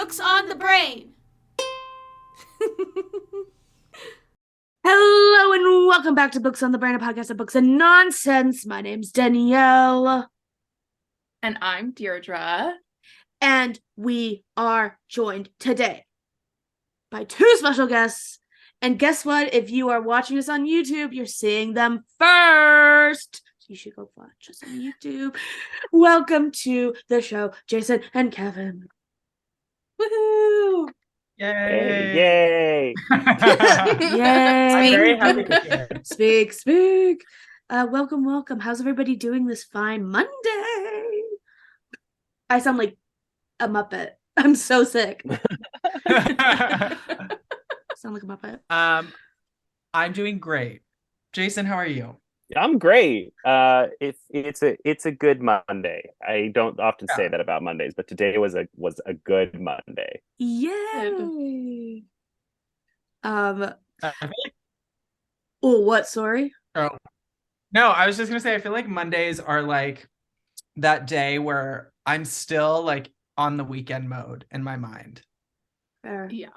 Books on the Brain. Hello and welcome back to Books on the Brain, a podcast of books and nonsense. My name's Danielle. And I'm Deirdre. And we are joined today by two special guests. And guess what? If you are watching us on YouTube, you're seeing them first. So you should go watch us on YouTube. Welcome to the show, Jaysen and Kevin. Woohoo! Yay! Yay! Yay! I'm very happy to hear. Speak. Welcome. How's everybody doing this fine Monday? I sound like a Muppet. I'm so sick. Sound like a Muppet. I'm doing great. Jaysen, how are you? I'm great. It's a good Monday. I don't often say that about Mondays, but today was a good Monday. Yay! I feel like, Oh, what? Sorry. no, I was just gonna say I feel like Mondays are like that day where I'm still like on the weekend mode in my mind. Fair. Yeah.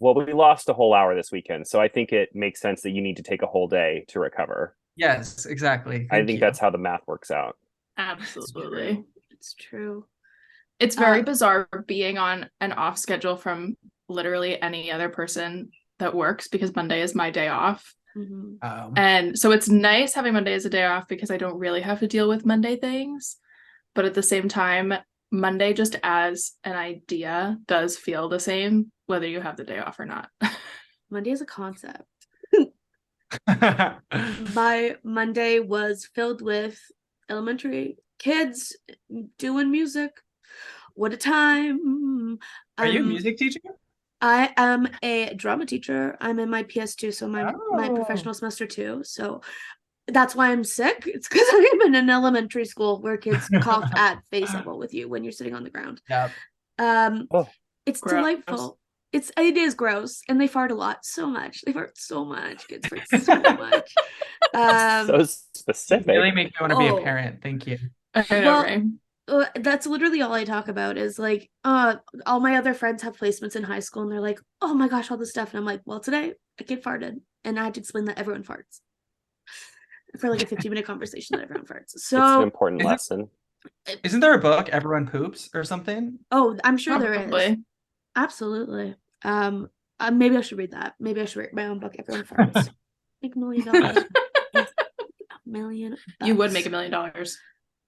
Well, we lost a whole hour this weekend, so I think it makes sense that you need to take a whole day to recover. Yes, exactly. I think that's how the math works out. Absolutely. It's true. It's very bizarre being on an off schedule from literally any other person that works because Monday is my day off. Mm-hmm. And so it's nice having Monday as a day off because I don't really have to deal with Monday things. But at the same time, Monday just as an idea does feel the same whether you have the day off or not. Monday is a concept. My Monday was filled with elementary kids doing music. What a time. Are you a music teacher? I am a drama teacher. I'm in my PS2, so my professional semester 2. So that's why I'm sick. It's because I'm in an elementary school where kids cough at face level with you when you're sitting on the ground. Yep. It's Gross. delightful. It is gross, and they fart a lot, so much. They fart so much. Kids fart so much. So specific. You really make me want to be a parent. Thank you. I know, right? That's literally all I talk about is like, all my other friends have placements in high school, and they're like, oh my gosh, all this stuff, and I'm like, well, today a kid farted, and I had to explain that everyone farts for like a 15-minute conversation that everyone farts. So it's an important lesson. Isn't there a book, Everyone Poops, or something? Oh, I'm sure there Probably. is. Absolutely. Maybe I should read that. Maybe I should write my own book. Everyone farts. Make $1 million. $1 million. You would make $1 million.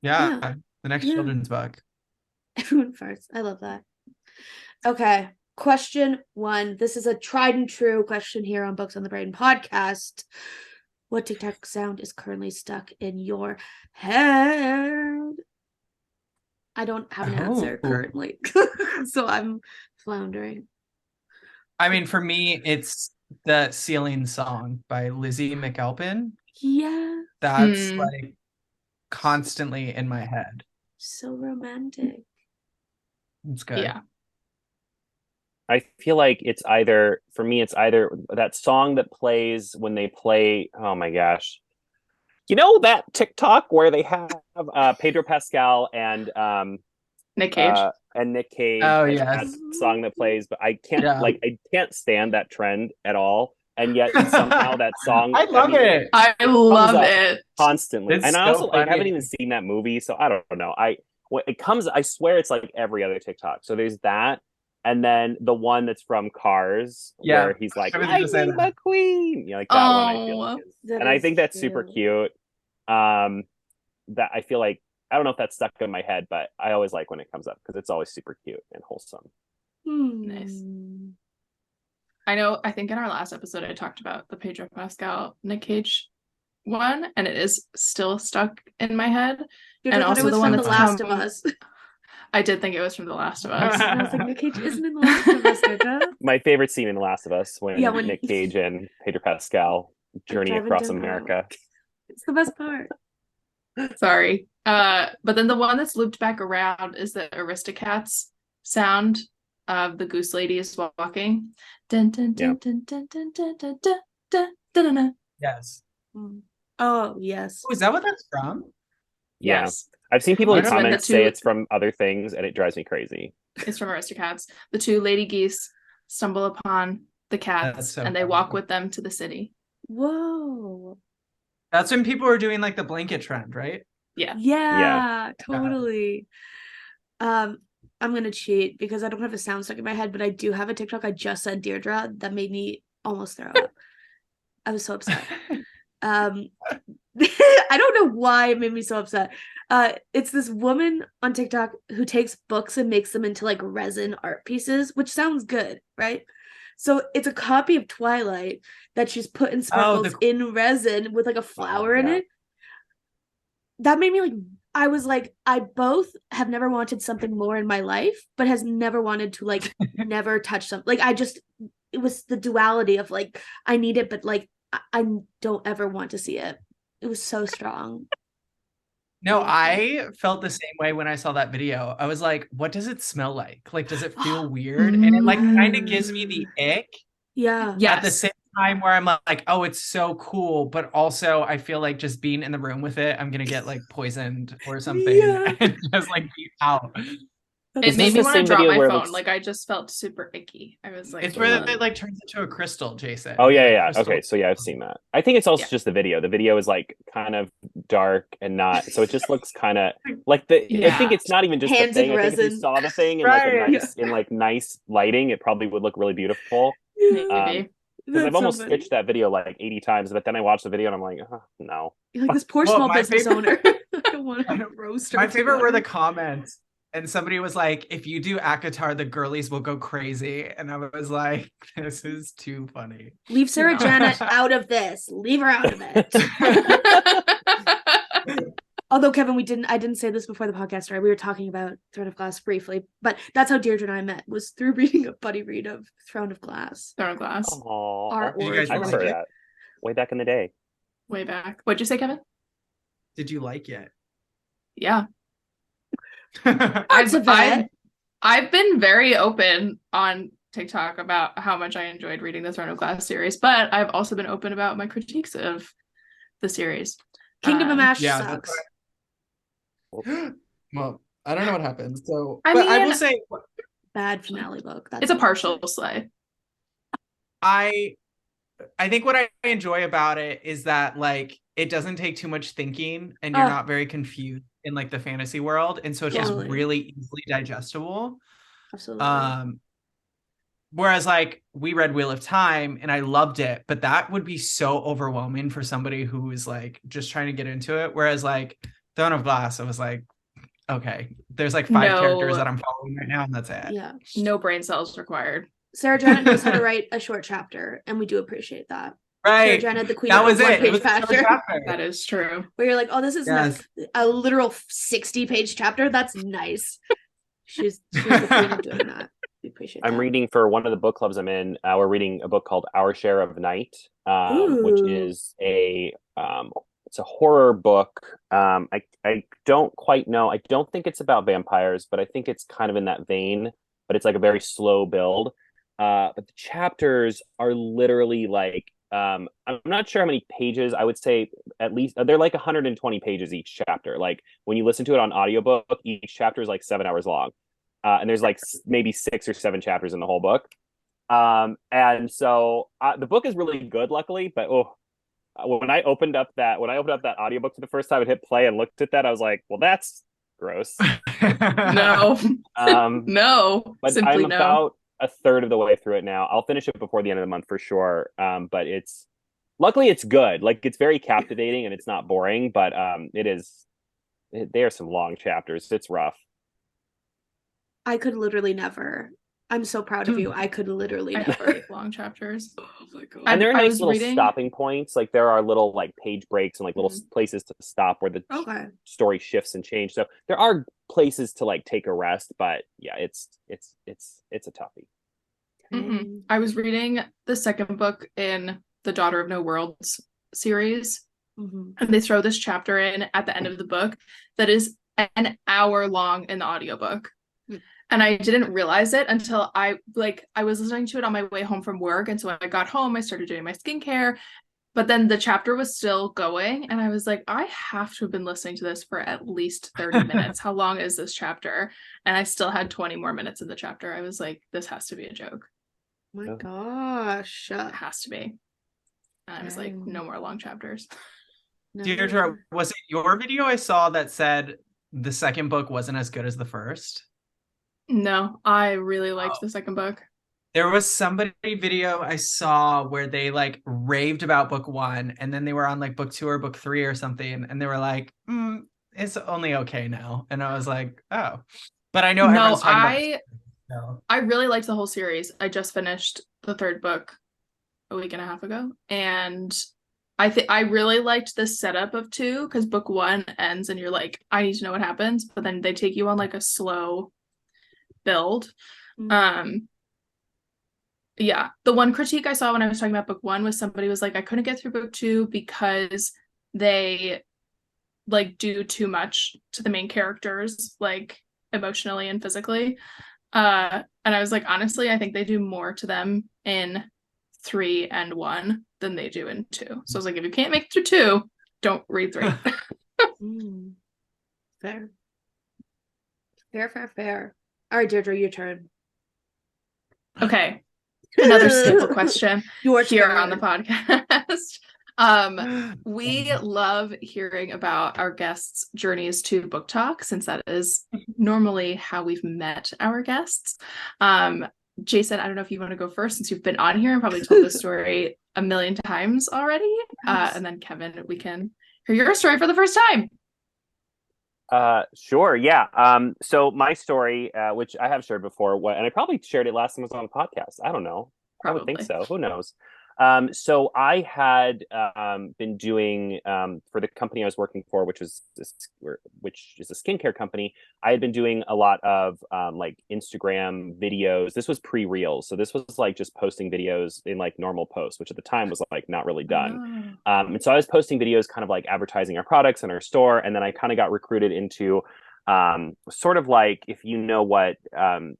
Yeah. The next children's book. Everyone farts. I love that. Okay. Question 1. This is a tried and true question here on Books on the Brain podcast. What TikTok sound is currently stuck in your head? I don't have an answer currently. So I'm floundering. I mean, for me, it's the Ceiling Song by Lizzie McAlpin. Yeah. That's like constantly in my head. So romantic. It's good. Yeah. I feel like it's either that song that plays when they play, oh my gosh. You know that TikTok where they have Pedro Pascal and Nick Cage. Oh yes, that song that plays, but I can't stand that trend at all. And yet somehow that song I love it. I love it constantly. It's and I so also funny. I haven't even seen that movie, so I don't know. I swear it's like every other TikTok. So there's that. And then the one that's from Cars, where he's like, Lightning McQueen. You know, like that one I feel like is. And I think that's super cute. That I feel like, I don't know if that's stuck in my head, but I always like when it comes up because it's always super cute and wholesome. Nice. I think in our last episode I talked about the Pedro Pascal Nick Cage one, and it is still stuck in my head. And also the one that's The Last of Us. I did think it was from The Last of Us. And I was like, Nick Cage isn't in The Last of Us, Deirdre. My favorite scene in The Last of Us when Nick Cage and Pedro Pascal journey across America. It's the best part. Sorry. But then the one that's looped back around is the Aristocats sound of the goose ladies walking. Dun, dun, dun, dun, dun, dun, dun, dun, dun, dun, dun, dun. Yes. Oh, yes. Oh, is that what that's from? Yes. I've seen people in It's when the comments two- say it's from other things, and it drives me crazy. It's from Aristocats. The two lady geese stumble upon the cats so and they funny. walk with them to the city. Whoa. That's when people were doing like the blanket trend, right? Yeah. Yeah, totally. I'm gonna cheat because I don't have a sound stuck in my head, but I do have a TikTok I just sent Deirdre that made me almost throw up. I was so upset. I don't know why it made me so upset. It's this woman on TikTok who takes books and makes them into like resin art pieces, which sounds good, right? So it's a copy of Twilight that she's put in sparkles in resin with like a flower in it. That made me like, I was like, I both have never wanted something more in my life, but has never wanted to like never touch something. Like it was the duality of like, I need it, but like, I don't ever want to see it. It was so strong. No, I felt the same way when I saw that video. I was like, what does it smell like? Like, does it feel weird? And it like kind of gives me the ick. Yeah. Yes. At the same time where I'm like, oh, it's so cool. But also I feel like just being in the room with it, I'm going to get like poisoned or something and just like be out. It made me want to drop my phone. Like I just felt super icky. I was like, it's where it like turns into a crystal, Jaysen. Oh yeah, like, yeah. crystal. Okay, so yeah, I've seen that. I think it's also just the video. The video is like kind of dark and not, so it just looks kind of like I think it's not even just hands the thing. in I think resin. if you saw the thing in like nice lighting, it probably would look really beautiful. Maybe. Because I've almost pitched that video like 80 times, but then I watched the video and I'm like, no. You're like this poor small business owner. I don't want to roast her. My favorite were the comments. And somebody was like, if you do Akatar, the girlies will go crazy. And I was like, this is too funny. Leave Sarah Janet out of this. Leave her out of it. Although, Kevin, I didn't say this before the podcast started. We were talking about Throne of Glass briefly, but that's how Deirdre and I met, was through reading a buddy read of Throne of Glass. Throne of Glass. I remember that. Way back in the day. Way back. What'd you say, Kevin? Did you like it? Yeah. I've been very open on TikTok about how much I enjoyed reading the Throne of Glass series, but I've also been open about my critiques of the series. Kingdom of Ash sucks. Well, I don't know what happens. So I will say bad finale book. It's a partial slay. I think what I enjoy about it is that like it doesn't take too much thinking and you're not very confused in like the fantasy world, and so it's just really easily digestible. Absolutely. Whereas like we read Wheel of Time and I loved it, but that would be so overwhelming for somebody who is like just trying to get into it. Whereas like Throne of Glass, I was like, okay, there's like 5 characters that I'm following right now, and that's it. Yeah. No brain cells required. Sarah Janet knows how to write a short chapter, and we do appreciate that. Right. Sarah Janet, the queen that of was the it. one-page chapter. That is true. Where you're like, oh, this is a literal 60-page chapter. That's nice. She's the queen of doing that. We appreciate that. I'm reading for one of the book clubs I'm in. We're reading a book called Our Share of Night, which is it's a horror book. I don't quite know. I don't think it's about vampires, but I think it's kind of in that vein. But it's like a very slow build. But the chapters are literally like I'm not sure how many pages. I would say at least they're like 120 pages each chapter. Like when you listen to it on audiobook, each chapter is like 7 hours long. And there's like maybe 6 or 7 chapters in the whole book. And so the book is really good, luckily. But when I opened up that audiobook for the first time and hit play and looked at that, I was like, well, that's gross. No. No. But Simply I'm about a third of the way through it now. I'll finish it before the end of the month for sure. But luckily it's good. Like it's very captivating and it's not boring, but they are some long chapters. It's rough. I could literally never. I'm so proud of you. I could literally never. Long chapters. Oh my god. And there are nice little stopping points. Like there are little like page breaks and like little places to stop where the story shifts and change. So there are places to like take a rest, but yeah, it's a toughie. Mm-hmm. I was reading the second book in the Daughter of No Worlds series, and they throw this chapter in at the end of the book that is an hour long in the audiobook. And I didn't realize it until I was listening to it on my way home from work. And so when I got home, I started doing my skincare But then the chapter was still going, and I was like, I have to have been listening to this for at least 30 minutes. How long is this chapter? And I still had 20 more minutes in the chapter. I was like, this has to be a joke. My gosh. It has to be. And I was like, no more long chapters. Deirdre, was it your video I saw that said the second book wasn't as good as the first? No, I really liked the second book. There was somebody video I saw where they like raved about book one, and then they were on like book two or book three or something, and they were like, it's only okay now. And I was like, oh. But I know everyone's talking about I really liked the whole series. I just finished the third book a week and a half ago, and I really liked the setup of two, because book one ends and you're like, I need to know what happens, but then they take you on like a slow build. Yeah, the one critique I saw when I was talking about book one was somebody was like, I couldn't get through book two because they like do too much to the main characters, like emotionally and physically. And I was like, honestly, I think they do more to them in 3 and 1 than they do in 2. So I was like, if you can't make it through 2, don't read 3. Fair. Fair. All right, Deirdre, your turn. Okay. Another staple question here on the podcast. We love hearing about our guests' journeys to Booktok, since that is normally how we've met our guests. Jaysen, I don't know if you want to go first, since you've been on here and probably told this story a million times already. And then Kevin, we can hear your story for the first time. Sure. Yeah. So my story, which I have shared before, and I probably shared it last time I was on the podcast. I don't know. Probably. I would think so. Who knows? So I had been doing for the company I was working for, which is a skincare company. I had been doing a lot of like Instagram videos. This was pre-Reels, so this was like just posting videos in like normal posts, which at the time was like not really done. And so I was posting videos, kind of like advertising our products in our store, and then I kind of got recruited into sort of like, if you know what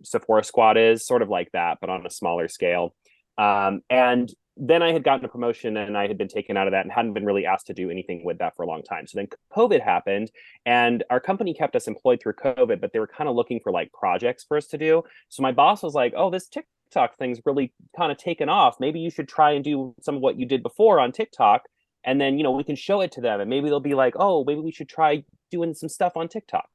Sephora Squad is, sort of like that, but on a smaller scale. And then I had gotten a promotion and I had been taken out of that and hadn't been really asked to do anything with that for a long time. So then COVID happened and our company kept us employed through COVID, but they were kind of looking for like projects for us to do. So my boss was like, oh, this TikTok thing's really kind of taken off. Maybe you should try and do some of what you did before on TikTok. And then, you know, we can show it to them and maybe they'll be like, oh, maybe we should try doing some stuff on TikTok.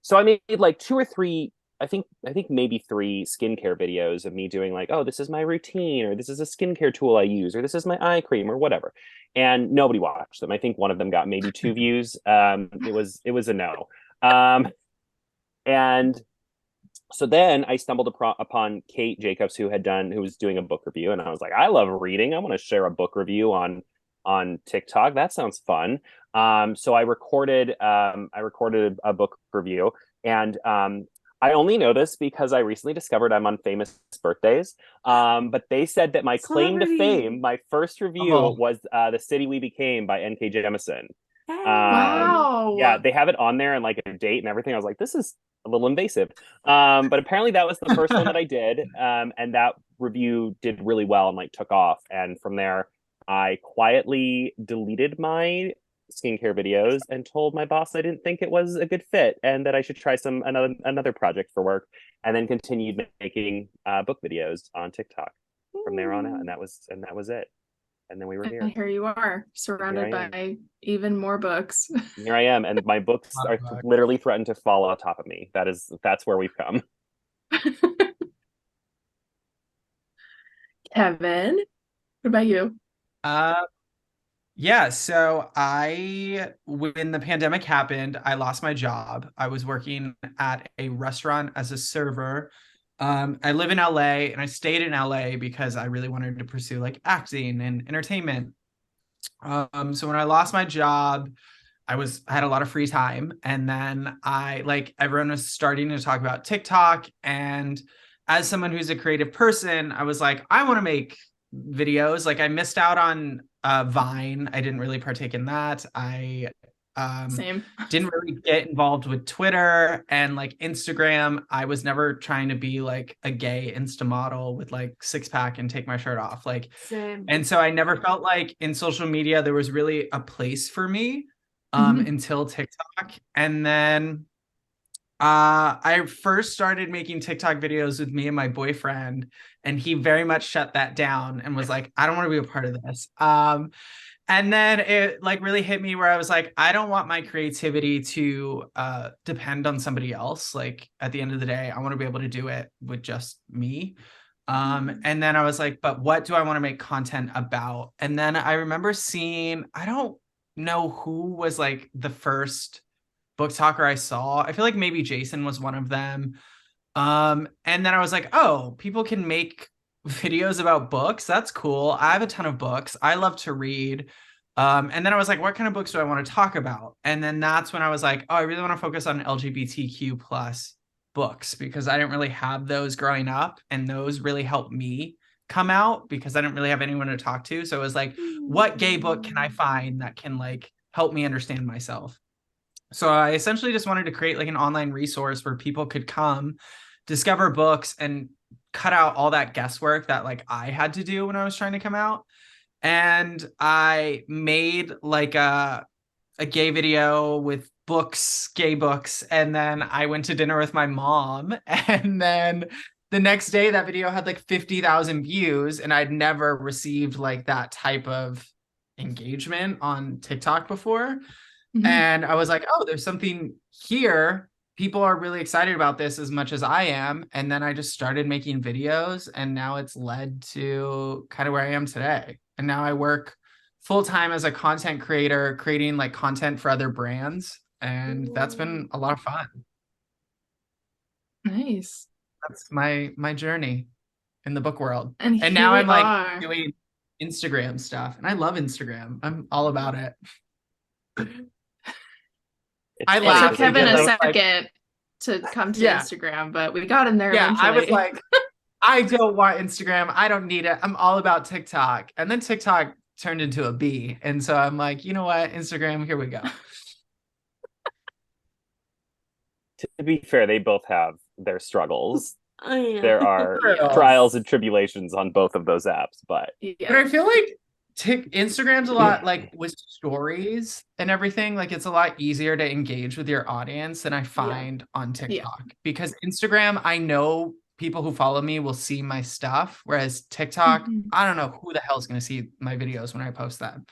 So I made like 2 or 3, I think maybe 3 skincare videos of me doing like, oh, this is my routine, or this is a skincare tool I use, or this is my eye cream, or whatever. And nobody watched them. I think one of them got maybe 2 views. It was a no. And so then I stumbled upon Kate Jacobs, who was doing a book review, and I was like, I love reading. I want to share a book review on TikTok. That sounds fun. So I recorded a book review, and I only know this because I recently discovered I'm on famous birthdays. But they said that my claim to fame, my first review was The City We Became by N.K. Jemisin. Wow. Yeah, they have it on there and like a date and everything. I was like, this is a little invasive. But apparently that was the first one that I did. And that review did really well and like took off. And from there, I quietly deleted my skincare videos and told my boss I didn't think it was a good fit and that I should try another project for work, and then continued making book videos on TikTok from there on out. And that was it. And then we were here. And here you are, surrounded by even more books. Here I am, and my books are literally threatened to fall on top of me. That's where we've come. Kevin, what about you? Yeah, so when the pandemic happened, I lost my job. I was working at a restaurant as a server. I live in LA and I stayed in LA because I really wanted to pursue like acting and entertainment. So when I lost my job, I had a lot of free time, and then everyone was starting to talk about TikTok, and as someone who's a creative person, I was like, I want to make videos. Like I missed out on Vine. I didn't really partake in that. I Same. Didn't really get involved with Twitter and like Instagram. I was never trying to be like a gay Insta model with like six pack and take my shirt off. Like, Same. and so I never felt like in social media there was really a place for me until TikTok. And then I first started making TikTok videos with me and my boyfriend, and he very much shut that down and was like, I don't want to be a part of this. And then it like really hit me where I was like, I don't want my creativity to depend on somebody else. Like at the end of the day, I want to be able to do it with just me. And then I was like, but what do I want to make content about? And then I remember seeing, I don't know who was like the first book talker I saw. I feel like maybe Jaysen was one of them. And then I was like, oh, people can make videos about books. That's cool. I have a ton of books. I love to read. And then I was like, what kind of books do I want to talk about? And then that's when I was like, oh, I really want to focus on LGBTQ plus books because I didn't really have those growing up. And those really helped me come out because I didn't really have anyone to talk to. So it was like, what gay book can I find that can like help me understand myself? So I essentially just wanted to create like an online resource where people could come discover books and cut out all that guesswork that like I had to do when I was trying to come out. And I made like a gay video with books, gay books. And then I went to dinner with my mom. And then the next day that video had like 50,000 views, and I'd never received like that type of engagement on TikTok before. And I was like, oh, there's something here. People are really excited about this as much as I am. And then I just started making videos, and now it's led to kind of where I am today. And now I work full time as a content creator, creating like content for other brands. And that's been a lot of fun. Nice. That's my journey in the book world. And now I'm like doing Instagram stuff, and I love Instagram. I'm all about it. I laughed. It took Kevin a second to come to Instagram, but we got in there eventually. I was like, I don't want Instagram. I don't need it. I'm all about TikTok. And then TikTok turned into a B. And so I'm like, you know what? Instagram, here we go. To be fair, they both have their struggles. Oh, yeah. There are trials and tribulations on both of those apps, but I feel like Instagram's a lot like with stories and everything, like it's a lot easier to engage with your audience than I find on TikTok because Instagram, I know people who follow me will see my stuff, whereas TikTok, I don't know who the hell is going to see my videos when I post them.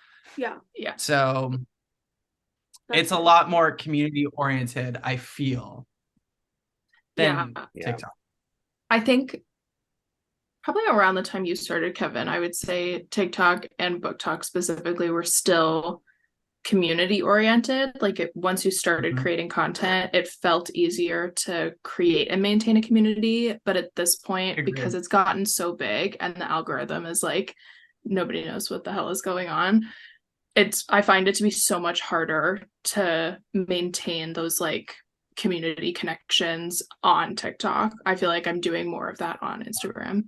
So it's a lot more community oriented, I feel, than TikTok. I think probably around the time you started, Kevin, I would say TikTok and Booktok specifically were still community oriented. Like once you started creating content, it felt easier to create and maintain a community. But at this point, because it's gotten so big and the algorithm is like, nobody knows what the hell is going on. I find it to be so much harder to maintain those like community connections on TikTok. I feel like I'm doing more of that on Instagram.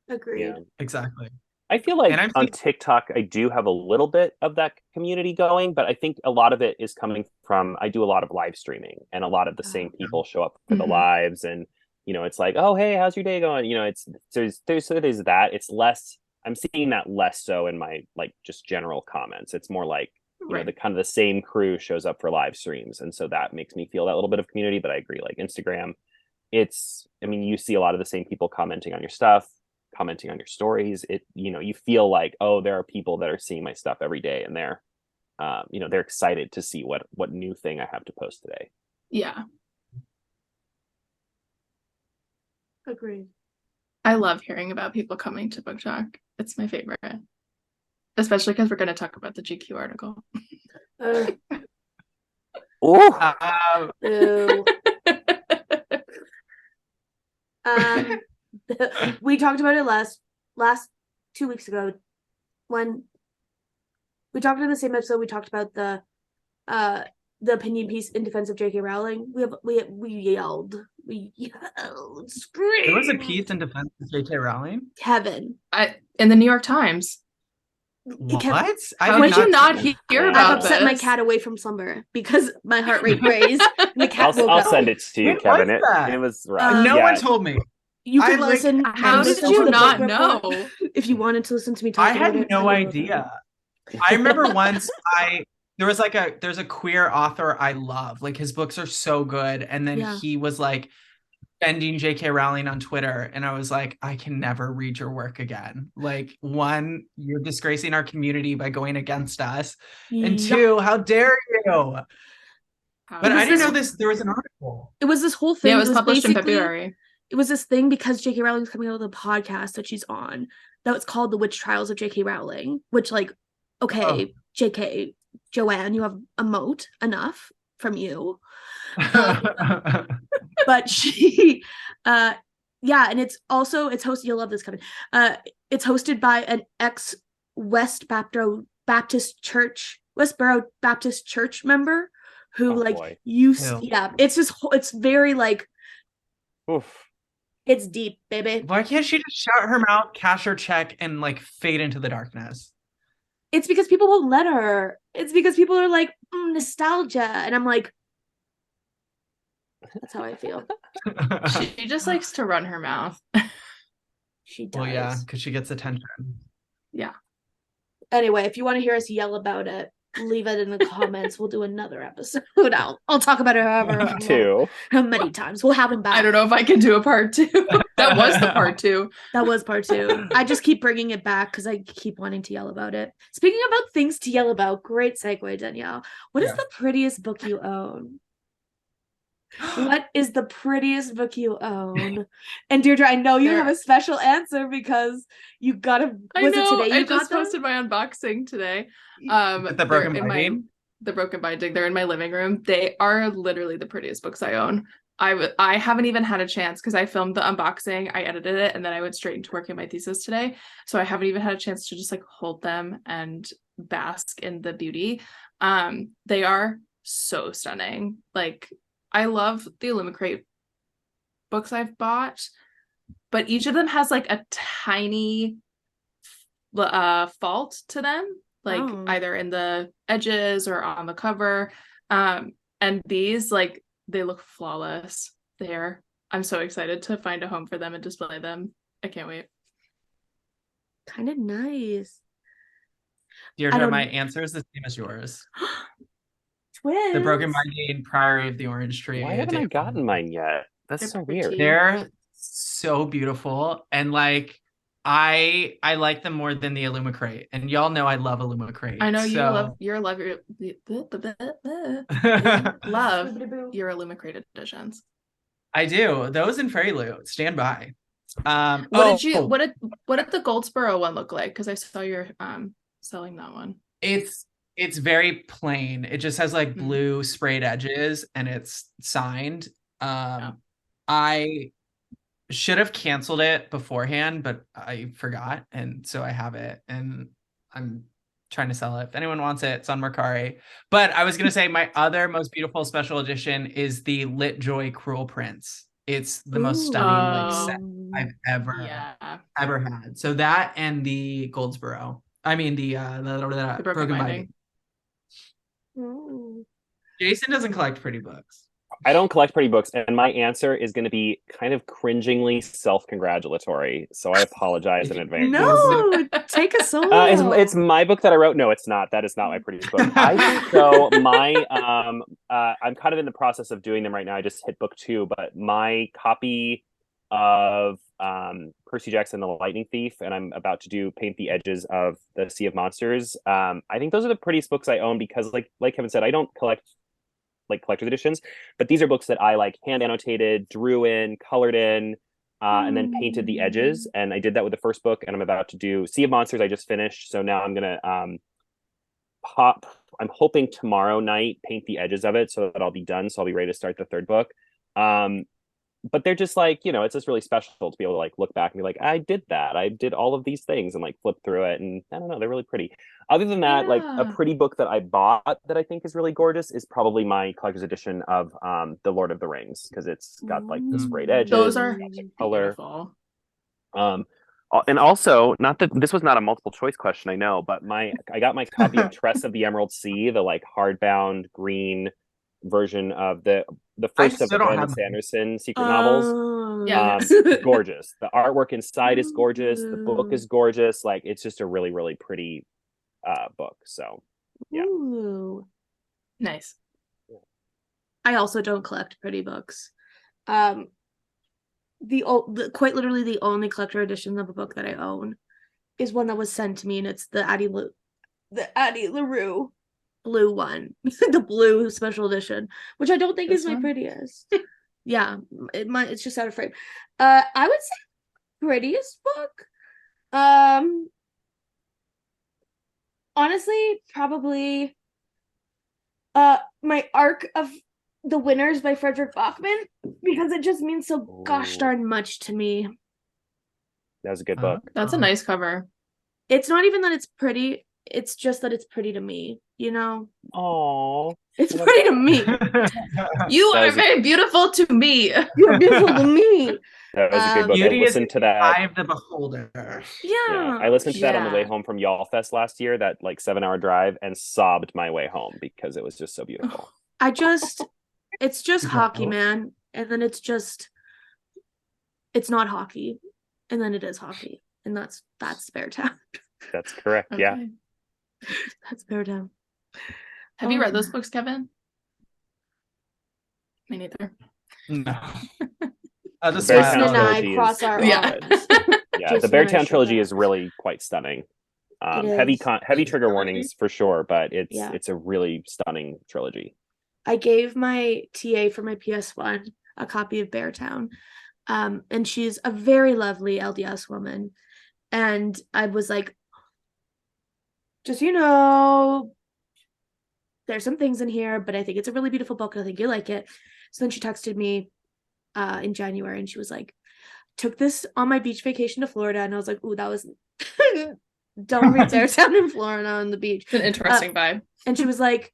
Agreed. Yeah. Exactly. I feel like on TikTok, I do have a little bit of that community going, but I think a lot of it is coming from, I do a lot of live streaming and a lot of the same people show up for the lives. And, you know, it's like, oh, hey, how's your day going? You know, there's that. It's less, I'm seeing that less so in my like just general comments. It's more like, you know, the kind of the same crew shows up for live streams. And so that makes me feel that little bit of community, but I agree, like Instagram, I mean, you see a lot of the same people commenting on your stuff, commenting on your stories. You know, you feel like, oh, there are people that are seeing my stuff every day, and they're you know, they're excited to see what new thing I have to post today. Yeah, agreed. I love hearing about people coming to Booktok. It's my favorite, especially because we're going to talk about the GQ article. We talked about it last 2 weeks ago when we talked in the same episode. We talked about the opinion piece in defense of J.K. Rowling. We yelled, screamed. There was a piece in defense of J.K. Rowling. Kevin, in the New York Times. What? How did you not hear about I've upset my this? cat away from slumber because my heart rate raised. And the cat woke I'll up. send it to you, What Kevin. was that? It was rough. No Yeah. one told me. You could listen. How did listen you to the not book report know? if you wanted to listen to me talk I about had it. no I would. idea. I remember once there's a queer author I love. Like his books are so good. And then he was like defending J.K. Rowling on Twitter. And I was like, I can never read your work again. Like, one, you're disgracing our community by going against us. And two, how dare you? But I didn't know there was an article. It was this whole thing. Yeah, it was published in February. It was this thing because J.K. Rowling's coming out with a podcast that she's on that was called The Witch Trials of J.K. Rowling, which, like, okay, J.K. Joanne, you have a moat enough from you. But she, and it's hosted, you'll love this, Kevin. It's hosted by an ex-Westboro Baptist Church member who it's just, it's very like, oof. It's deep, baby. Why can't she just shut her mouth, cash her check, and like fade into the darkness? It's because people won't let her. It's because people are like, nostalgia. And I'm like, that's how I feel. She just likes to run her mouth. She does. Well, yeah, because she gets attention. Yeah. Anyway, if you want to hear us yell about it, leave it in the comments. We'll do another episode. I'll talk about it how many times. We'll have him back. I don't know if I can do a part 2. That was the part 2. That was part 2. I just keep bringing it back because I keep wanting to yell about it. Speaking about things to yell about, great segue, Danielle. What is the prettiest book you own? What is the prettiest book you own? And Deirdre, I know you have a special answer because you got it today? I just posted my unboxing today. The broken binding. The broken binding. They're in my living room. They are literally the prettiest books I own. I haven't even had a chance because I filmed the unboxing, I edited it, and then I went straight into working my thesis today. So I haven't even had a chance to just like hold them and bask in the beauty. They are so stunning. Like, I love the Illumicrate books I've bought, but each of them has like a tiny fault to them, like either in the edges or on the cover. And these, like, they look flawless there. I'm so excited to find a home for them and display them. I can't wait. Kind of nice. Deirdre, my answer is the same as yours. Twins. The broken binding, Priory of the Orange Tree. Why haven't I gotten mine yet? That's so weird. They're so beautiful, and like I like them more than the Illumicrate, and y'all know I love Illumicrate. I know you love your Illumicrate editions. I do. Those in Fairy Loot. Stand by. What did the Goldsboro one look like? Because I saw you're selling that one. It's very plain. It just has like blue sprayed edges and it's signed. I should have canceled it beforehand, but I forgot. And so I have it and I'm trying to sell it. If anyone wants it, it's on Mercari. But I was going to say my other most beautiful special edition is the Lit Joy Cruel Prince. It's the most stunning set I've ever had. So that and the Goldsboro. I mean the broken binding. Jaysen doesn't collect pretty books. I don't collect pretty books, and my answer is going to be kind of cringingly self-congratulatory. So I apologize in advance. No, take a solo. It's my book that I wrote. No, it's not. That is not my prettiest book. I think so. My I'm kind of in the process of doing them right now. I just hit book 2, but my copy of Percy Jackson the Lightning Thief, and I'm about to paint the edges of the Sea of Monsters. I think those are the prettiest books I own because like Kevin said, I don't collect like collector's editions, but these are books that I like hand annotated, drew in, colored in, and then painted the edges. And I did that with the first book, and I'm about to do Sea of Monsters. I just finished, so now I'm gonna I'm hoping tomorrow night paint the edges of it so that I'll be done, so I'll be ready to start the third book. But they're just like, you know, it's just really special to be able to like look back and be like, I did that. I did all of these things and like flip through it. And I don't know, they're really pretty. Other than that, like a pretty book that I bought that I think is really gorgeous is probably my collector's edition of The Lord of the Rings, because it's got like the sprayed edges. Those are color. beautiful. And also, not that this was not a multiple choice question, I know, but I got my copy of Tress of the Emerald Sea, the like hardbound green version of the first of the Brandon Sanderson secret novels. Yeah. Gorgeous. The artwork inside is gorgeous. The book is gorgeous. Like, it's just a really, really pretty book. So yeah. Ooh. Nice. I also don't collect pretty books. Quite literally the only collector edition of a book that I own is one that was sent to me, and it's the Addie LaRue blue one, the blue special edition, which I don't think is my prettiest. Yeah, it's just out of frame. I would say prettiest book. Honestly, probably my Arc of the Winners by Frederick Bachman, because it just means so gosh darn much to me. That was a good book. That's a nice cover. It's not even that it's pretty, it's just that it's pretty to me, you know? Oh, it's pretty to me. You are very beautiful to me. You're beautiful to me. That was a good book. I listened to that. Eye of the Beholder. Yeah. I listened to that on the way home from Y'all Fest last year, that like 7-hour drive, and sobbed my way home because it was just so beautiful. It's just hockey, man. And then it's not hockey. And then it is hockey. And that's Beartown. That's correct. Okay. Yeah. That's Beartown. Have you read those books, Kevin? Me neither. No. The Beartown trilogy cross our arms. Yeah, the Beartown trilogy is really quite stunning. Heavy trigger warnings for sure, but it's a really stunning trilogy. I gave my TA for my PS1 a copy of Beartown, and she's a very lovely LDS woman, and I was like, just there's some things in here, but I think it's a really beautiful book, and I think you'll like it. So then she texted me in January, and she was like, took this on my beach vacation to Florida, and I was like, ooh, that was don't read Beartown in Florida on the beach. It's an interesting vibe. And she was like,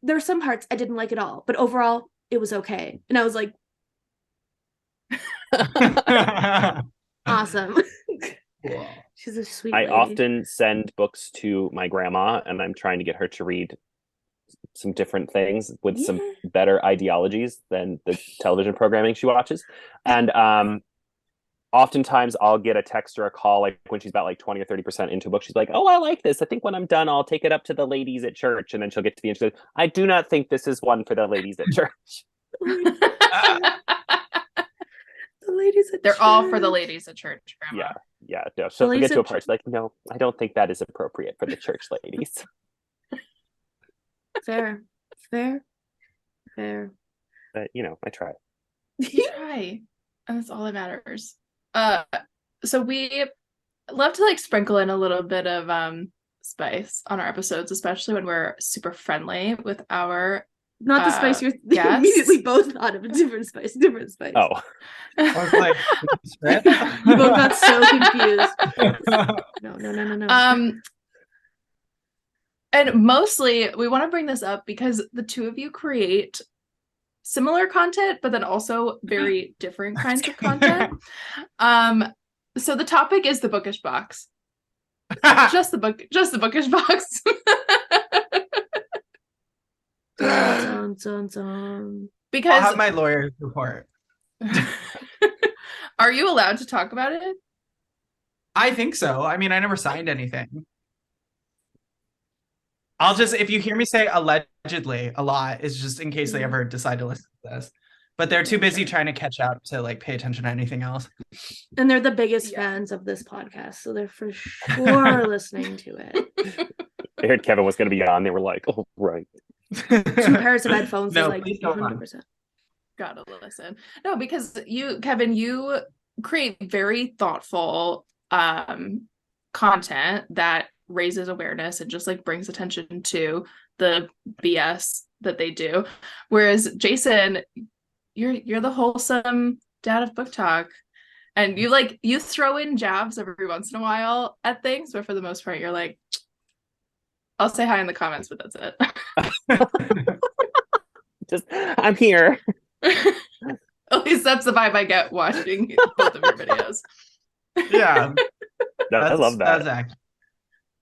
there were some parts I didn't like at all, but overall it was okay. And I was like, awesome. Cool. She's a sweet lady. I often send books to my grandma, and I'm trying to get her to read some different things with some better ideologies than the television programming she watches. And oftentimes I'll get a text or a call, like when she's about like 20 or 30% into a book. She's like, oh, I like this. I think when I'm done, I'll take it up to the ladies at church. And then she'll get to the end. She's like, I do not think this is one for the ladies at church. The ladies at They're church. all for the ladies at church, Grandma. Yeah. No, she'll get to a part. She's like, no, I don't think that is appropriate for the church ladies. Fair. But, I try. You try. And that's all that matters. So we love to like sprinkle in a little bit of spice on our episodes, especially when we're super friendly with our not the spice you're immediately both thought of a different spice. Oh. I was like, you both got so confused. No. And mostly we want to bring this up because the two of you create similar content, but then also very different kinds of content. So the topic is the bookish box. just the bookish box. Because I'll have my lawyer's report. Are you allowed to talk about it? I think so. I mean, I never signed anything. I'll just, if you hear me say allegedly a lot, it's just in case they ever decide to listen to this. But they're too busy trying to catch up to like pay attention to anything else. And they're the biggest fans of this podcast, so they're for sure listening to it. They heard Kevin was going to be on. They were like, "Oh, right." 2 pairs of headphones. No, like 100%. Gotta listen. No, because you, Kevin, you create very thoughtful content that raises awareness and just like brings attention to the BS that they do. Whereas Jaysen, you're the wholesome dad of Booktok, and you throw in jabs every once in a while at things, but for the most part, you're like, I'll say hi in the comments, but that's it. Just, I'm here. At least that's the vibe I get watching both of your videos. Yeah. I love that. That's accurate.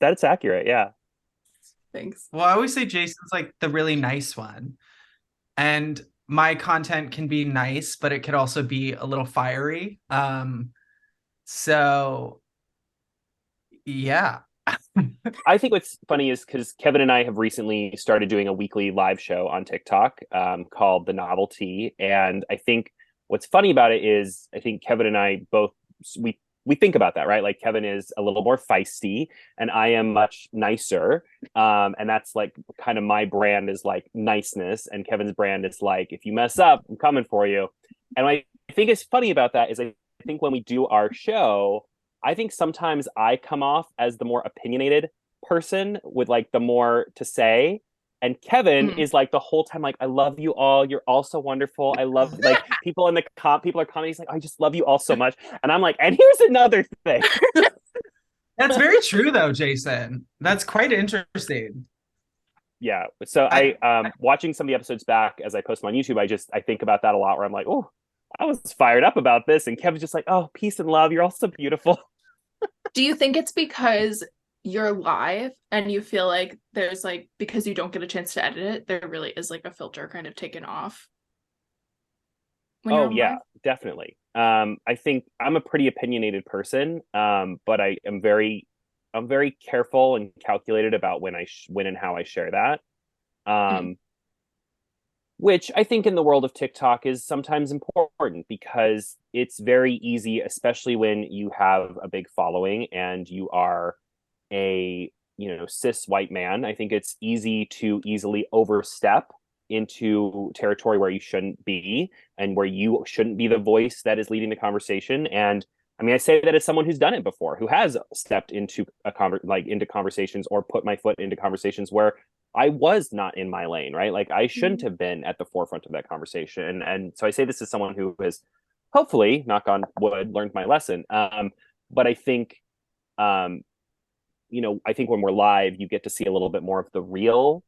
That's accurate. Yeah. Thanks. Well, I always say Jason's like the really nice one. And my content can be nice, but it could also be a little fiery. So yeah. I think what's funny is because Kevin and I have recently started doing a weekly live show on TikTok called The Novelty. And I think what's funny about it is I think Kevin and I both, we think about that, right? Like Kevin is a little more feisty and I am much nicer. And that's like kind of my brand is like niceness. And Kevin's brand is like, if you mess up, I'm coming for you. And what I think is funny about that is I think when we do our show, I think sometimes I come off as the more opinionated person with like the more to say. And Kevin is like the whole time, like, I love you all. You're all so wonderful. I love like people in the people are commenting, like, I just love you all so much. And I'm like, and here's another thing. That's very true though, Jaysen. That's quite interesting. Yeah. So I watching some of the episodes back as I post them on YouTube, I think about that a lot where I'm like, oh, I was fired up about this. And Kevin's just like, oh, peace and love. You're all so beautiful. Do you think it's because you're live and you feel like there's like, because you don't get a chance to edit it, there really is like a filter kind of taken off? Oh yeah, definitely. I think I'm a pretty opinionated person, but I'm very careful and calculated about when when and how I share that. Which I think in the world of TikTok is sometimes important because it's very easy, especially when you have a big following and you are a, cis white man. I think it's easy to easily overstep into territory where you shouldn't be and where you shouldn't be the voice that is leading the conversation. And I mean, I say that as someone who's done it before, who has stepped into into conversations or put my foot into conversations where I was not in my lane, right? Like I shouldn't have been at the forefront of that conversation. And so I say this as someone who has hopefully, knock on wood, learned my lesson. But I think, I think when we're live, you get to see a little bit more of the real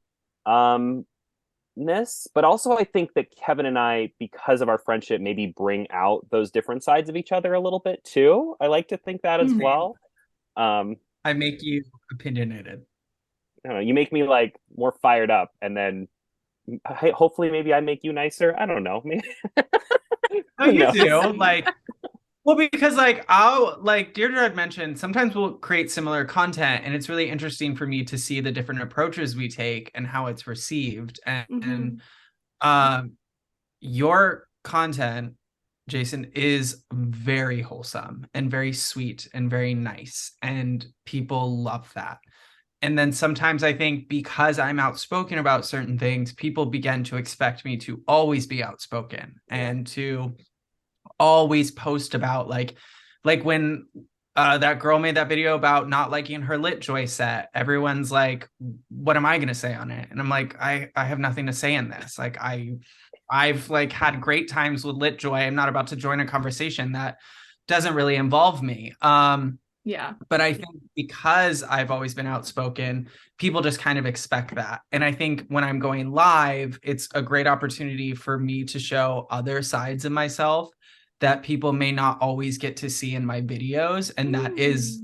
ness. But also I think that Kevin and I, because of our friendship, maybe bring out those different sides of each other a little bit too. I like to think that as well. I make you opinionated. I don't know, you make me like more fired up, and then hopefully maybe I make you nicer. I don't know. No, you do. Like, well, because like I'll like Deirdre had mentioned, sometimes we'll create similar content, and it's really interesting for me to see the different approaches we take and how it's received. And your content, Jaysen, is very wholesome and very sweet and very nice, and people love that. And then sometimes I think because I'm outspoken about certain things, people begin to expect me to always be outspoken and to always post about like when that girl made that video about not liking her LitJoy set, everyone's like, what am I going to say on it? And I'm like, I have nothing to say in this. Like I've like had great times with LitJoy. I'm not about to join a conversation that doesn't really involve me. Yeah. But I think because I've always been outspoken, people just kind of expect that. And I think when I'm going live, it's a great opportunity for me to show other sides of myself that people may not always get to see in my videos. And that is,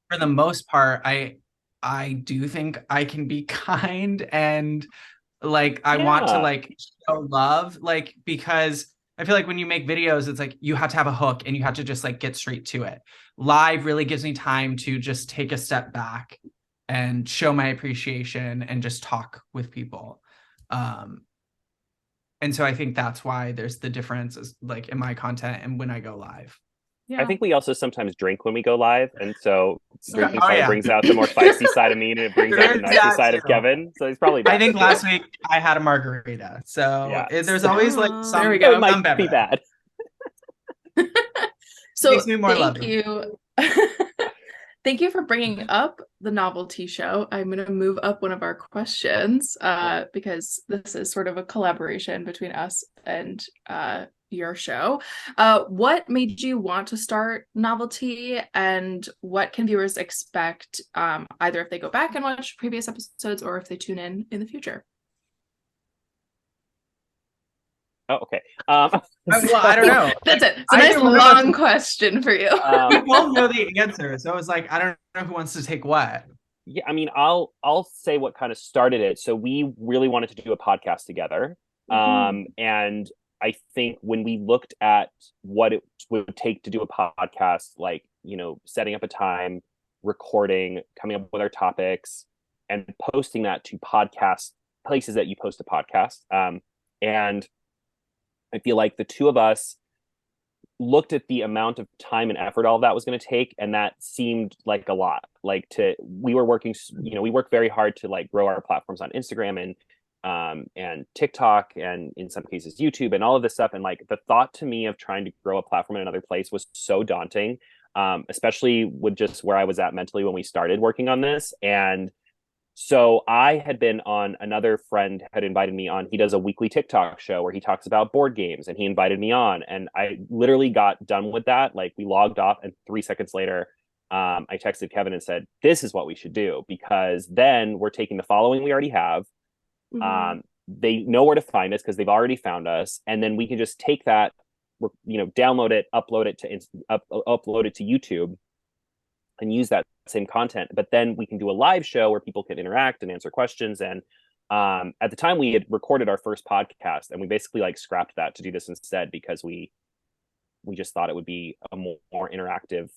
for the most part, I do think I can be kind and like I want to like show love, like, because I feel like when you make videos, it's like you have to have a hook and you have to just like get straight to it. Live really gives me time to just take a step back and show my appreciation and just talk with people. And so I think that's why there's the difference like in my content and when I go live. I think we also sometimes drink when we go live, and so drinking probably brings out the more feisty side of me, and it brings out the nicer side of Kevin. So he's probably. I think last week I had a margarita, so there's always like some. There we go. It might be bad. So thank you. Thank you for bringing up the novelty show. I'm going to move up one of our questions because this is sort of a collaboration between us and your show. What made you want to start Novelty, and what can viewers expect either if they go back and watch previous episodes or if they tune in the future? Oh, okay. Well, I don't know. That's it. It's a nice long question for you. We both know the answer, so it's like I don't know who wants to take what. Yeah, I mean, I'll say what kind of started it. So we really wanted to do a podcast together, and I think when we looked at what it would take to do a podcast, like, you know, setting up a time, recording, coming up with our topics, and posting that to podcast places that you post a podcast. And I feel like the two of us looked at the amount of time and effort all of that was going to take, and that seemed like a lot. Like, we were working, you know, we work very hard to like grow our platforms on Instagram and TikTok, and in some cases YouTube, and all of this stuff. And like the thought to me of trying to grow a platform in another place was so daunting, especially with just where I was at mentally when we started working on this. And so I had been on, another friend had invited me on. He does a weekly TikTok show where he talks about board games, and he invited me on. And I literally got done with that. Like, we logged off, and 3 seconds later, I texted Kevin and said, this is what we should do, because then we're taking the following we already have. They know where to find us because they've already found us. And then we can just take that, you know, download it, upload it to YouTube, and use that same content. But then we can do a live show where people can interact and answer questions. And at the time, we had recorded our first podcast, and we basically like scrapped that to do this instead, because we just thought it would be a more interactive,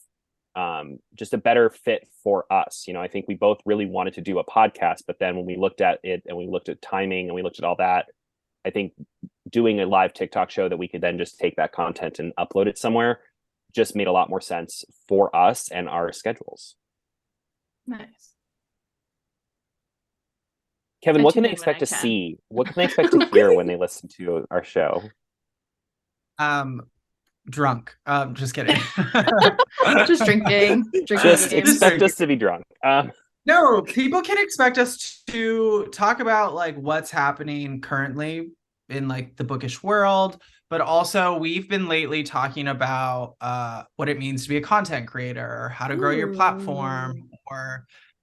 just a better fit for us. You know, I think we both really wanted to do a podcast, but then when we looked at it and we looked at timing and we looked at all that, I think doing a live TikTok show that we could then just take that content and upload it somewhere just made a lot more sense for us and our schedules. Nice. Kevin, what can they expect to see? What can they expect to hear when they listen to our show? Drunk. Just kidding. Just drinking. Just expect us to be drunk. No, people can expect us to talk about like what's happening currently in like the bookish world, but also we've been lately talking about what it means to be a content creator, or how to grow your platform,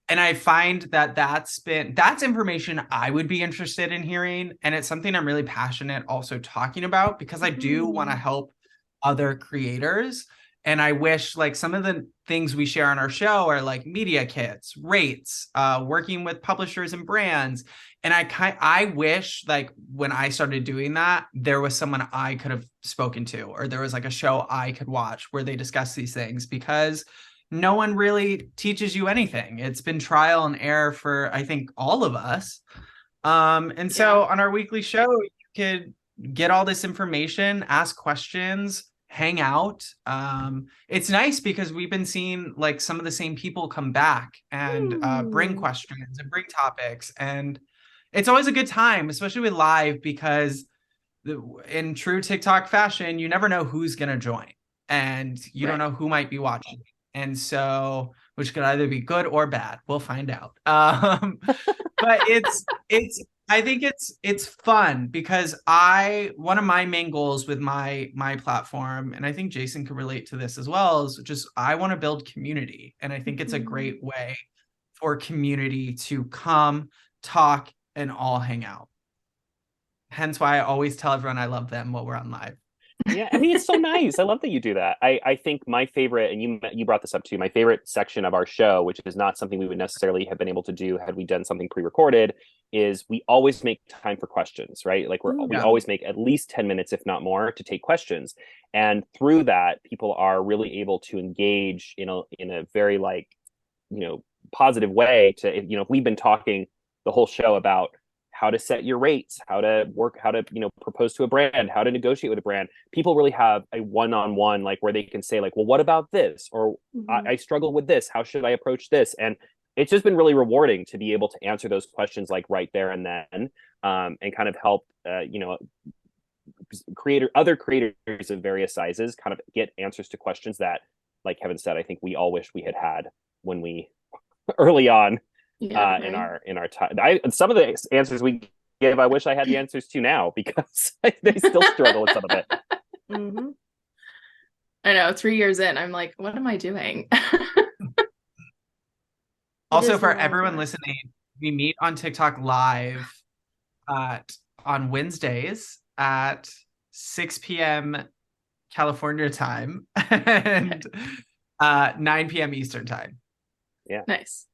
and I find that that's information I would be interested in hearing, and it's something I'm really passionate also talking about, because I do want to help other creators. And I wish like some of the things we share on our show are like media kits, rates, working with publishers and brands. And I wish like when I started doing that, there was someone I could have spoken to, or there was like a show I could watch where they discuss these things, because no one really teaches you anything. It's been trial and error for, I think, all of us. And so on our weekly show, you could get all this information, ask questions, hang out. It's nice because we've been seeing like some of the same people come back and bring questions and bring topics, and it's always a good time, especially with live, because in true TikTok fashion, you never know who's gonna join, and you don't know who might be watching, and so, which could either be good or bad, we'll find out. But I think it's fun, because one of my main goals with my platform, and I think Jaysen could relate to this as well, is just I want to build community. And I think it's a great way for community to come, talk, and all hang out. Hence why I always tell everyone I love them while we're on live. Yeah, I mean, it's so nice. I love that you do that. I think my favorite, and you brought this up too, my favorite section of our show, which is not something we would necessarily have been able to do had we done something pre-recorded, is we always make time for questions, right? Like we always make at least 10 minutes, if not more, to take questions. And through that, people are really able to engage in a very like, you know, positive way to, you know, if we've been talking the whole show about how to set your rates, how to work, how to, you know, propose to a brand, how to negotiate with a brand. People really have a one-on-one, like where they can say like, well, what about this? Or I struggle with this. How should I approach this? And it's just been really rewarding to be able to answer those questions like right there and then, and kind of help, you know, other creators of various sizes kind of get answers to questions that, like Kevin said, I think we all wish we had when we early on. In our time, some of the answers we give, I wish I had the answers to now, because they still struggle with some of it. I know, 3 years in, I'm like, what am I doing? Also, for everyone listening, we meet on TikTok live on Wednesdays at 6 p.m. California time and 9 p.m. Eastern time. Yeah. Nice.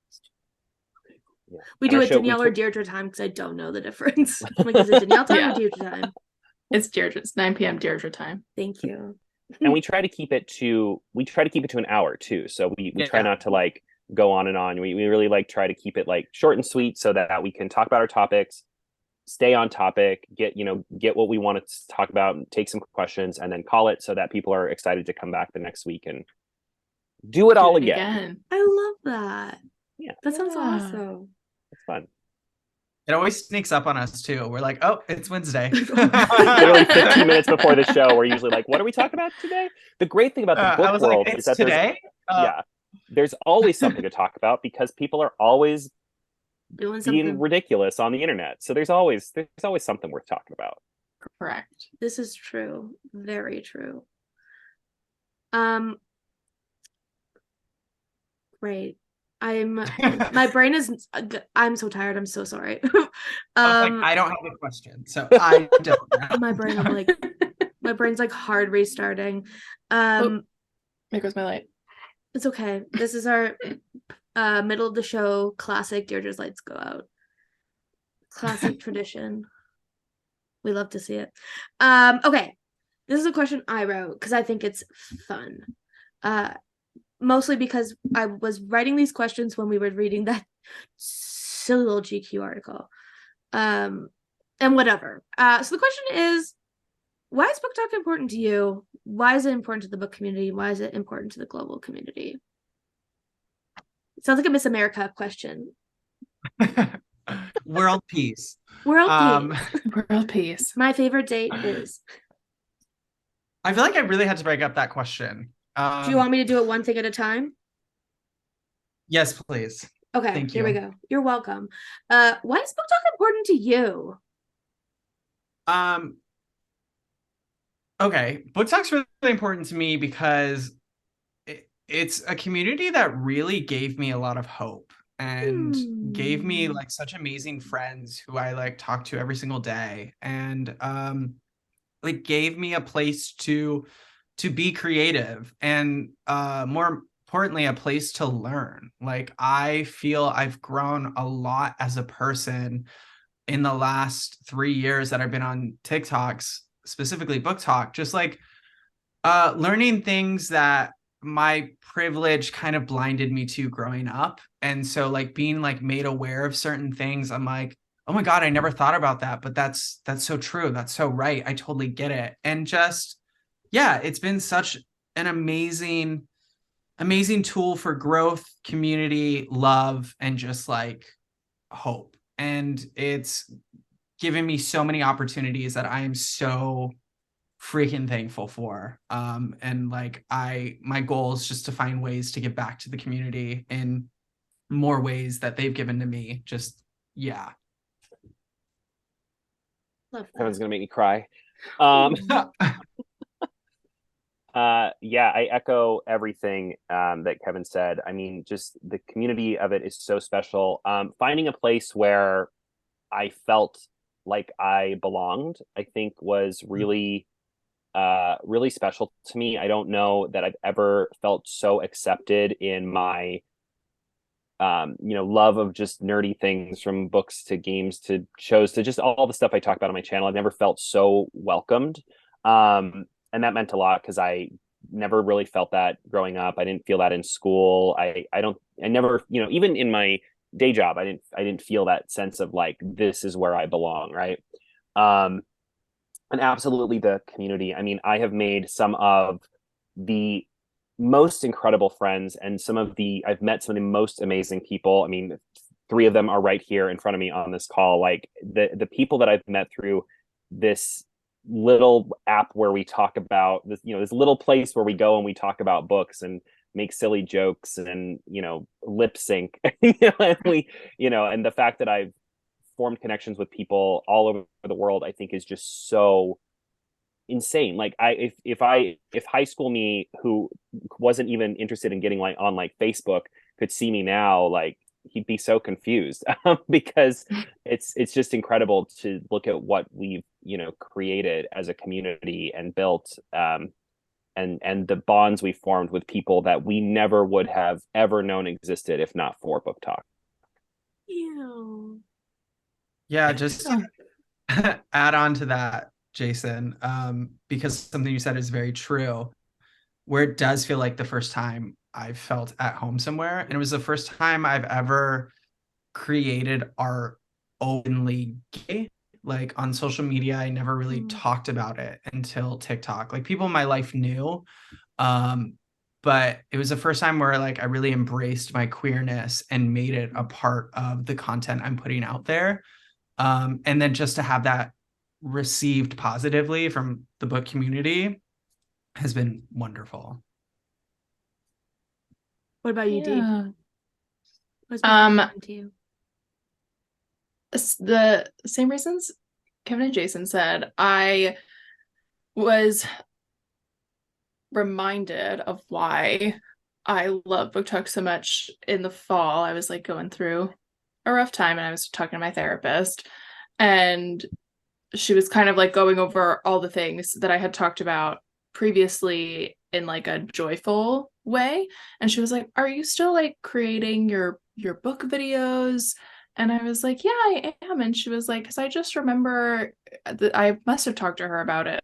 Yeah. We And do our it show- Danielle or Deirdre time because I don't know the difference. I'm like, is it Danielle time Yeah. or Deirdre time? It's Deirdre's 9 p.m. Deirdre time. Thank you. And we try to keep it to an hour too. So we try not to like go on and on. We really like try to keep it like short and sweet so that we can talk about our topics, stay on topic, get what we want to talk about, take some questions, and then call it so that people are excited to come back the next week and do it all again. I love that. Yeah. That sounds Yeah. awesome. It's fun. It always sneaks up on us too. We're like, oh, it's Wednesday. Literally 15 minutes before the show, we're usually like, what are we talking about today? The great thing about the book world like, is that today? there's always something to talk about because people are always Doing being something. ridiculous on the internet. So there's always something worth talking about. Correct. This is true. Very true. Great. My brain is. I'm so tired. I'm so sorry. I was like, I don't have a question, so I don't know. My brain. I'm like, my brain's like hard restarting. There goes my light. It's okay. This is our middle of the show classic. Deirdre's lights go out. Classic tradition. We love to see it. Okay. This is a question I wrote because I think it's fun. Mostly because I was writing these questions when we were reading that silly little GQ article. And whatever. So the question is, why is Booktok important to you? Why is it important to the book community? Why is it important to the global community? It sounds like a Miss America question. World peace. World peace. World peace. My favorite date is. I feel like I really had to break up that question. Do you want me to do it one thing at a time? Yes, please. Okay, Thank here you. we go. You're welcome. Why is Booktok important to you? Okay, Booktok's really important to me because it's a community that really gave me a lot of hope and gave me like such amazing friends who I like talk to every single day, and like gave me a place to be creative and more importantly a place to learn. Like I feel I've grown a lot as a person in the last 3 years that I've been on TikToks, specifically Booktok, just like learning things that my privilege kind of blinded me to growing up. And so like being like made aware of certain things, I'm like, oh my God, I never thought about that, but that's so true. That's so right. I totally get it. And just, yeah, it's been such an amazing tool for growth, community, love, and just like hope. And it's given me so many opportunities that I am so freaking thankful for. And like my goal is just to find ways to give back to the community in more ways that they've given to me. Just, yeah. Kevin's gonna make me cry. Yeah, I echo everything that Kevin said. I mean, just the community of it is so special. Finding a place where I felt like I belonged, I think was really special to me. I don't know that I've ever felt so accepted in my love of just nerdy things, from books to games to shows to just all the stuff I talk about on my channel. I've never felt so welcomed. And that meant a lot because I never really felt that growing up. I didn't feel that in school. I never, even in my day job, I didn't feel that sense of like, this is where I belong. Right. And absolutely the community. I mean, I have made some of the most incredible friends, and I've met some of the most amazing people. I mean, 3 of them are right here in front of me on this call. Like the people that I've met through this little app where we talk about this, this little place where we go and we talk about books and make silly jokes and, lip sync, and and the fact that I've formed connections with people all over the world, I think is just so insane. Like if high school me, who wasn't even interested in getting like on like Facebook, could see me now, like he'd be so confused because it's just incredible to look at what we've created as a community and built, and the bonds we formed with people that we never would have ever known existed if not for Booktok. Ew. Yeah, just add on to that, Jaysen, because something you said is very true, where it does feel like the first time I've felt at home somewhere. And it was the first time I've ever created art openly gay. Like on social media, I never really talked about it until TikTok. Like people in my life knew, but it was the first time where like I really embraced my queerness and made it a part of the content I'm putting out there. And then just to have that received positively from the book community has been wonderful. What about you, Dee? What's been important to you? The same reasons Kevin and Jaysen said. I was reminded of why I love Booktok so much in the fall. I was like going through a rough time and I was talking to my therapist, and she was kind of like going over all the things that I had talked about previously in like a joyful way. And she was like, "Are you still like creating your book videos?" And I was like, "Yeah, I am." And she was like, "Because I just remember that I must have talked to her about it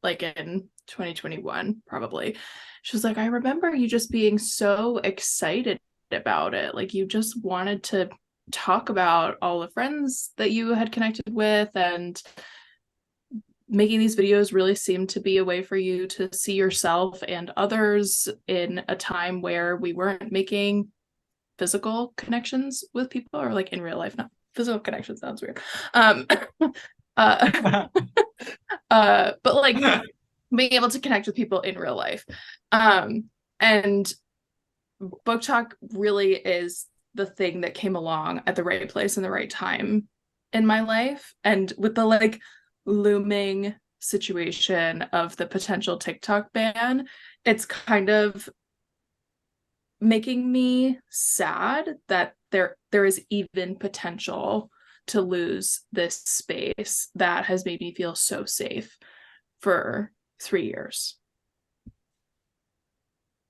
like in 2021, probably." She was like, "I remember you just being so excited about it. Like you just wanted to talk about all the friends that you had connected with, and making these videos really seemed to be a way for you to see yourself and others in a time where we weren't making physical connections with people, or like in real life, not physical connections sounds weird. But like being able to connect with people in real life. And Booktok really is the thing that came along at the right place and the right time in my life. And with the like looming situation of the potential TikTok ban, it's kind of making me sad that there is even potential to lose this space that has made me feel so safe for 3 years.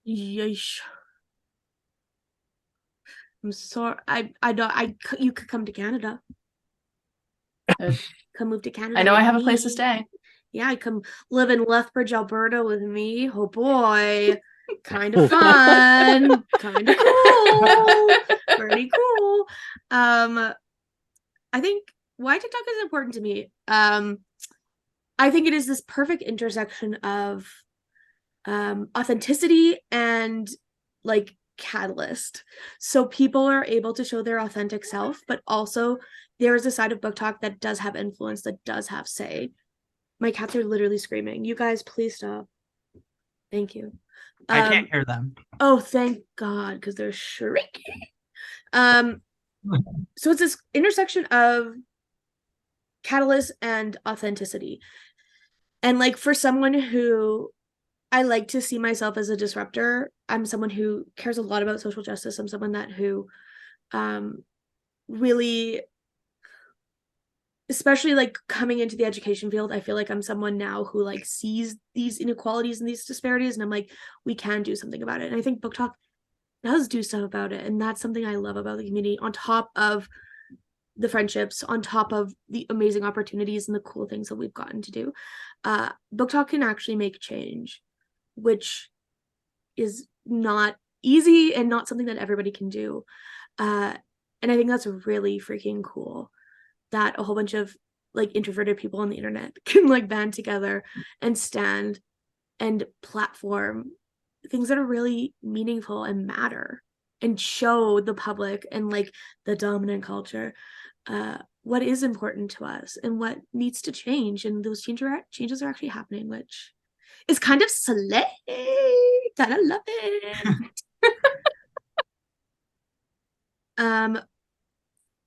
Yeesh. I'm sorry. I don't. You could come to Canada. Come move to Canada. I know I have me. a place to stay. Yeah, I come live in Lethbridge, Alberta with me. Oh boy. Kind of fun. Kind of cool. Pretty cool. I think why TikTok is important to me. I think it is this perfect intersection of authenticity and like catalyst. So people are able to show their authentic self, but also there is a side of Booktok that does have influence, that does have say. My cats are literally screaming. You guys, please stop. Thank you. I can't hear them. Oh, thank God, because they're shrieking. So it's this intersection of catalyst and authenticity. And like for someone who I like to see myself as a disruptor, I'm someone who cares a lot about social justice. I'm someone that who really, especially like coming into the education field, I feel like I'm someone now who like sees these inequalities and these disparities, and I'm like, we can do something about it. And I think Booktok does do stuff about it, and that's something I love about the community, on top of the friendships, on top of the amazing opportunities and the cool things that we've gotten to do. Booktok can actually make change, which is not easy and not something that everybody can do. And I think that's really freaking cool that a whole bunch of like introverted people on the internet can like band together and stand and platform things that are really meaningful and matter, and show the public and like the dominant culture what is important to us and what needs to change. And those changes are actually happening, which is kind of slay. Kind of love it.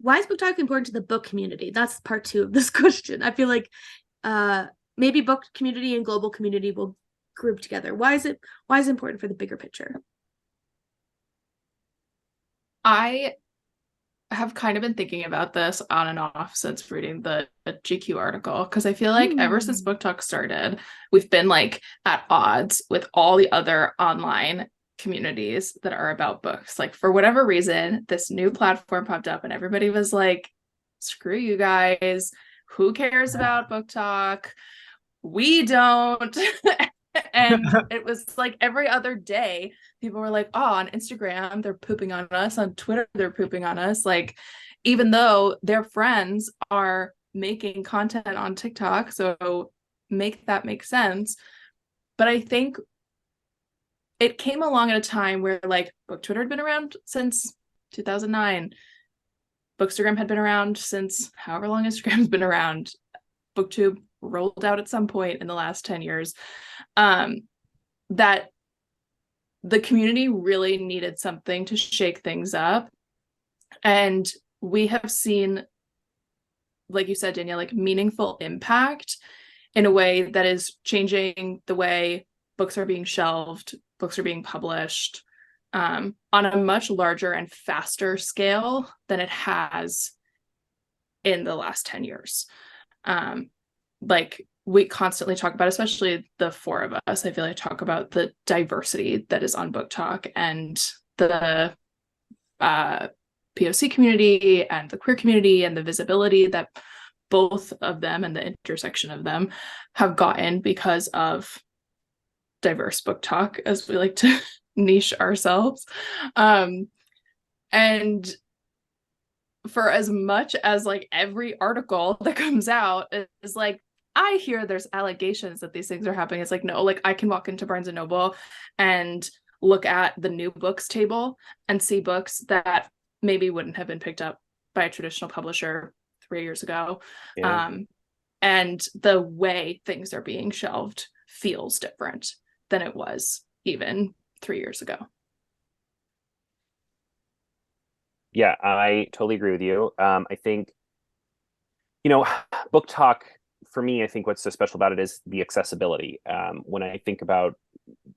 Why is Booktok important to the book community? That's part 2 of this question. I feel like maybe book community and global community will group together. Why is it important for the bigger picture? I have kind of been thinking about this on and off since reading the GQ article, because I feel like ever since Booktok started, we've been like at odds with all the other online communities that are about books. Like, for whatever reason, this new platform popped up and everybody was like, screw you guys, who cares about Booktok? We don't. And it was like every other day people were like, oh, on Instagram they're pooping on us, on Twitter they're pooping on us, like, even though their friends are making content on TikTok, so make that make sense. But I think it came along at a time where like book Twitter had been around since 2009, Bookstagram had been around since however long Instagram's been around, BookTube rolled out at some point in the last 10 years, that the community really needed something to shake things up. And we have seen, like you said, Danielle, like meaningful impact in a way that is changing the way books are being shelved, books are being published, on a much larger and faster scale than it has in the last 10 years. Like, we constantly talk about, especially the four of us, I feel like talk about the diversity that is on Booktok and the POC community and the queer community and the visibility that both of them and the intersection of them have gotten because of diverse Booktok, as we like to niche ourselves. And for as much as like every article that comes out is like, I hear there's allegations that these things are happening, it's like, no, like I can walk into Barnes and Noble and look at the new books table and see books that maybe wouldn't have been picked up by a traditional publisher 3 years ago. Yeah. And the way things are being shelved feels different than it was even 3 years ago. Yeah, I totally agree with you. I think, you know, Booktok, for me, I think what's so special about it is the accessibility. When I think about,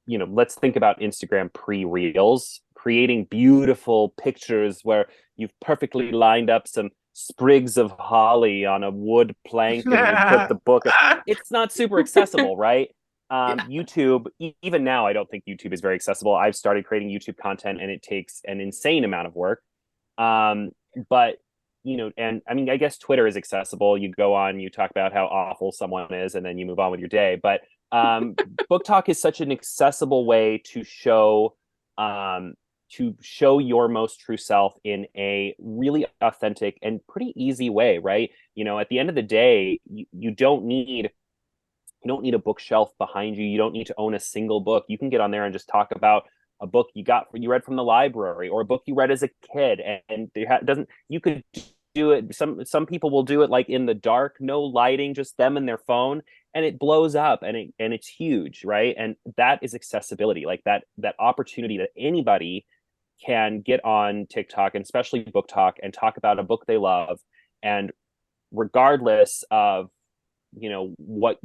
you know, let's think about Instagram pre-reels, creating beautiful pictures where you've perfectly lined up some sprigs of holly on a wood plank and you put the book. It's not super accessible, right? YouTube, even now, I don't think YouTube is very accessible. I've started creating YouTube content and it takes an insane amount of work. But, you know, and I mean, I guess Twitter is accessible. You go on, you talk about how awful someone is, and then you move on with your day. But Booktok is such an accessible way to show your most true self in a really authentic and pretty easy way, right? You know, at the end of the day, you don't need a bookshelf behind you. You don't need to own a single book. You can get on there and just talk about a book you read from the library, or a book you read as a kid, and you could do it. Some people will do it like in the dark, no lighting, just them and their phone, and it blows up, and it's huge, right? And that is accessibility, like that opportunity that anybody can get on TikTok, and especially Booktok, and talk about a book they love, and regardless of, you know, what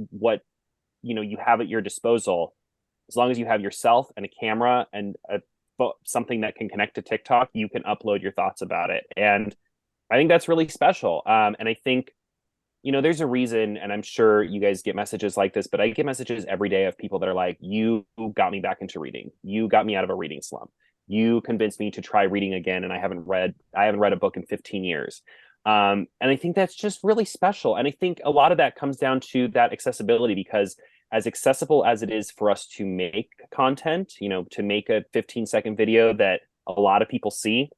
you know you have at your disposal, as long as you have yourself and a camera and something that can connect to TikTok, you can upload your thoughts about it. And I think that's really special. And I think, you know, there's a reason, and I'm sure you guys get messages like this, but I get messages every day of people that are like, you got me back into reading. You got me out of a reading slump. You convinced me to try reading again, and I haven't read a book in 15 years. And I think that's just really special. And I think a lot of that comes down to that accessibility, because as accessible as it is for us to make content, you know, to make a 15-second video that a lot of people see,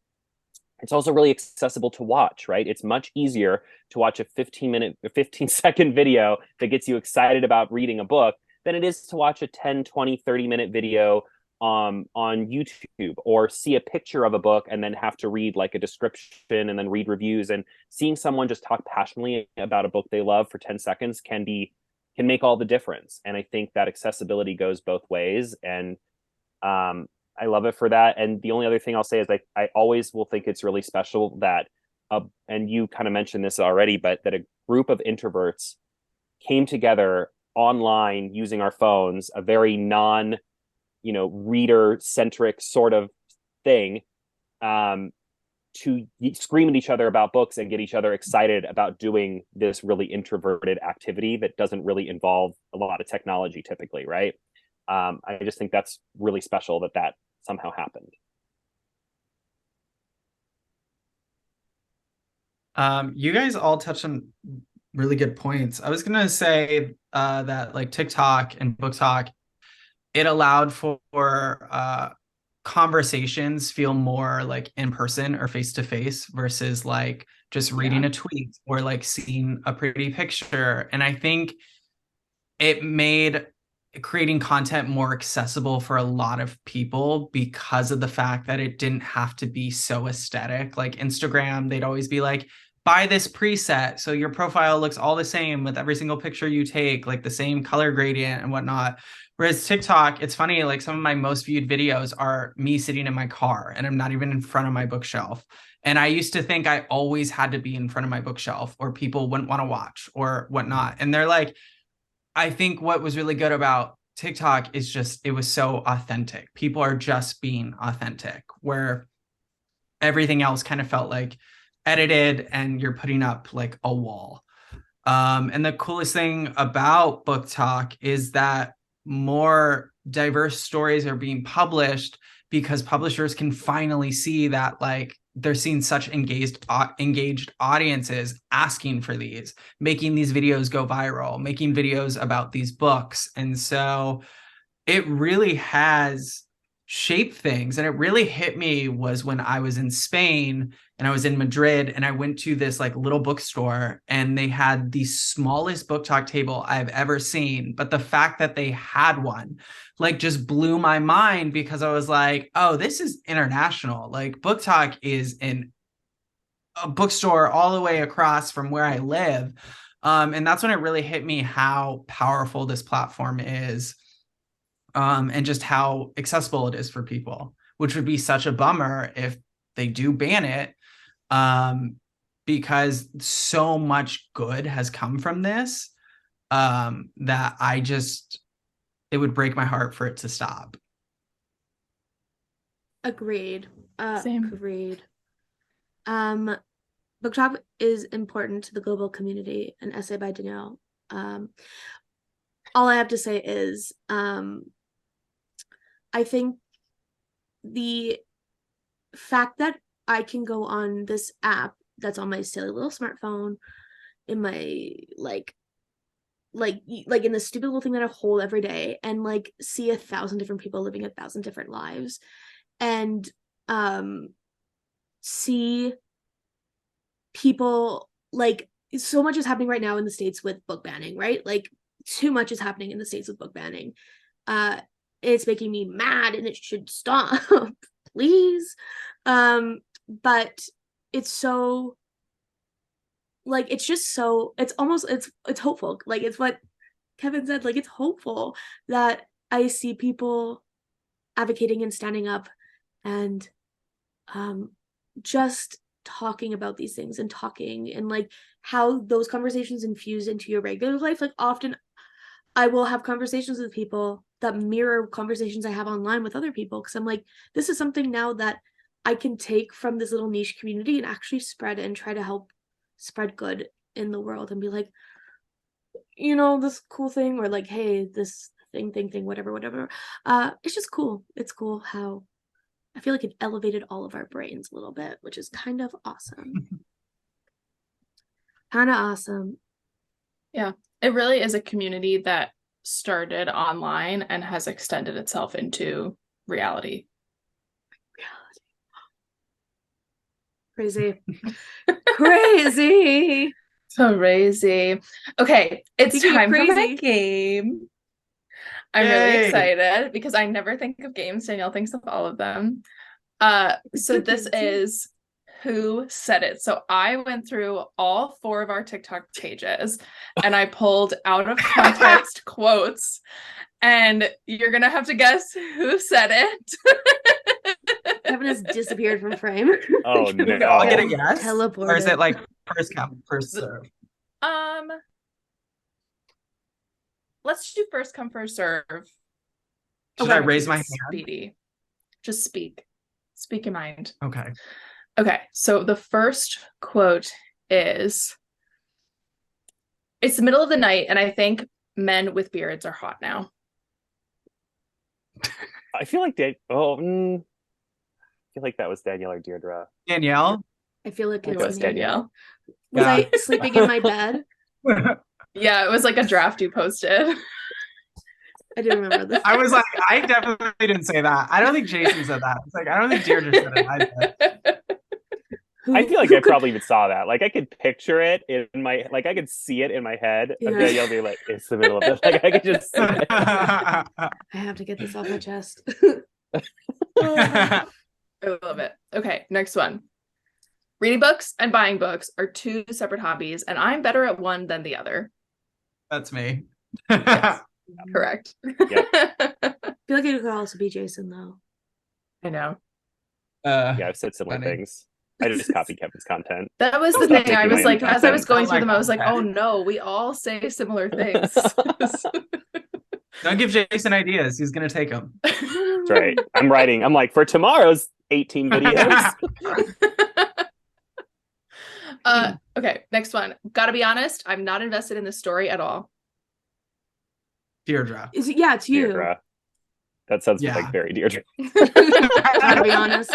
it's also really accessible to watch, right? It's much easier to watch a 15-second video that gets you excited about reading a book than it is to watch a 10, 20, 30-minute video on YouTube, or see a picture of a book and then have to read like a description and then read reviews. And seeing someone just talk passionately about a book they love for 10 seconds can make all the difference. And I think that accessibility goes both ways. And I love it for that. And the only other thing I'll say is, like, I always will think it's really special that, and you kind of mentioned this already, but that a group of introverts came together online using our phones, a very reader centric sort of thing, to scream at each other about books and get each other excited about doing this really introverted activity that doesn't really involve a lot of technology typically, right? I just think that's really special that somehow happened. You guys all touched on really good points. I was gonna say that like TikTok and Booktok, it allowed for conversations feel more like in person or face to face versus like just reading a tweet or like seeing a pretty picture. And I think it made creating content more accessible for a lot of people because of the fact that it didn't have to be so aesthetic. Like Instagram, they'd always be like, buy this preset so your profile looks all the same with every single picture you take, like the same color gradient and whatnot. Whereas TikTok, it's funny, like some of my most viewed videos are me sitting in my car and I'm not even in front of my bookshelf. And I used to think I always had to be in front of my bookshelf or people wouldn't want to watch or whatnot. And they're like, I think what was really good about TikTok is just, it was so authentic. People are just being authentic, where everything else kind of felt like edited and you're putting up like a wall. And the coolest thing about Booktok is that more diverse stories are being published because publishers can finally see that like they're seeing such engaged audiences asking for these, making these videos go viral, making videos about these books. And so it really has shaped things. And it really hit me was when I was in Spain and I was in Madrid and I went to this like little bookstore and they had the smallest Booktok table I've ever seen. But the fact that they had one like just blew my mind because I was like, oh, this is international. Like Booktok is in a bookstore all the way across from where I live. And that's when it really hit me how powerful this platform is. And just how accessible it is for people, which would be such a bummer if they do ban it, because so much good has come from this, that it would break my heart for it to stop. Agreed. Same. Agreed. Booktok is important to the global community, an essay by Danielle. All I have to say is, I think the fact that I can go on this app that's on my silly little smartphone in my like in the stupid little thing that I hold every day and like see 1,000 different people living 1,000 different lives and see people, like so much is happening right now in the States with book banning, right? Like too much is happening in the States with book banning. It's making me mad and it should stop. Please. But it's so like it's just so it's hopeful. Like it's what Kevin said, like it's hopeful that I see people advocating and standing up and just talking about these things and talking and like how those conversations infuse into your regular life. Like often I will have conversations with people that mirror conversations I have online with other people because I'm like, this is something now that I can take from this little niche community and actually spread and try to help spread good in the world and be like, you know, this cool thing or like, hey, this thing, whatever. It's just cool. It's cool how I feel like it elevated all of our brains a little bit, which is kind of awesome. Kind of awesome. Yeah, it really is a community that started online and has extended itself into reality. Crazy. Crazy. So crazy. Okay, it's Speaking of time for my crazy. game. I'm really excited because I never think of games. Danielle thinks of all of them. So this is Who Said It. So I went through all 4 of our TikTok pages and I pulled out of context quotes, and you're gonna have to guess who said it. Kevin has disappeared from frame. Oh no! I'll get a guess. Teleported. Or is it like first come, first serve? Let's do first come, first serve. Should I raise my hand? Speedy. Just speak. Speak your mind. Okay. Okay, so the first quote is, "It's the middle of the night, and I think men with beards are hot now." I feel like I feel like that was Danielle or Deirdre. Danielle? I feel like It it's was me. Danielle. Was Yeah. I sleeping in my bed? Yeah, it was like a draft you posted. I do remember this. I was like, I definitely didn't say that. I don't think Jaysen said that. It's like, I don't think Deirdre said it either. I feel like I probably even saw that. Like I could picture it in my, like I could see it in my head. Yeah. Danielle being like, "It's the middle of it." Like I could just see it. I have to get this off my chest. I love it. Okay, next one. "Reading books and buying books are two separate hobbies, and I'm better at one than the other." That's me. Yes, correct. Yep. I feel like it could also be Jaysen though. I know. Yeah, I've said similar Funny. things. I just copied Kevin's content. That was the Stop thing. I making was my like, own as I was content. going Oh through my them, I was like, God. oh no, we all say similar things. Don't give Jaysen ideas. He's going to take them. That's right. I'm writing. I'm like, for tomorrow's 18 videos. Okay, next one. Gotta be honest, I'm not invested in this story at all. Deirdre. Is it? Yeah, it's you. Deirdre. That sounds Yeah. like very Deirdre. Gotta be honest.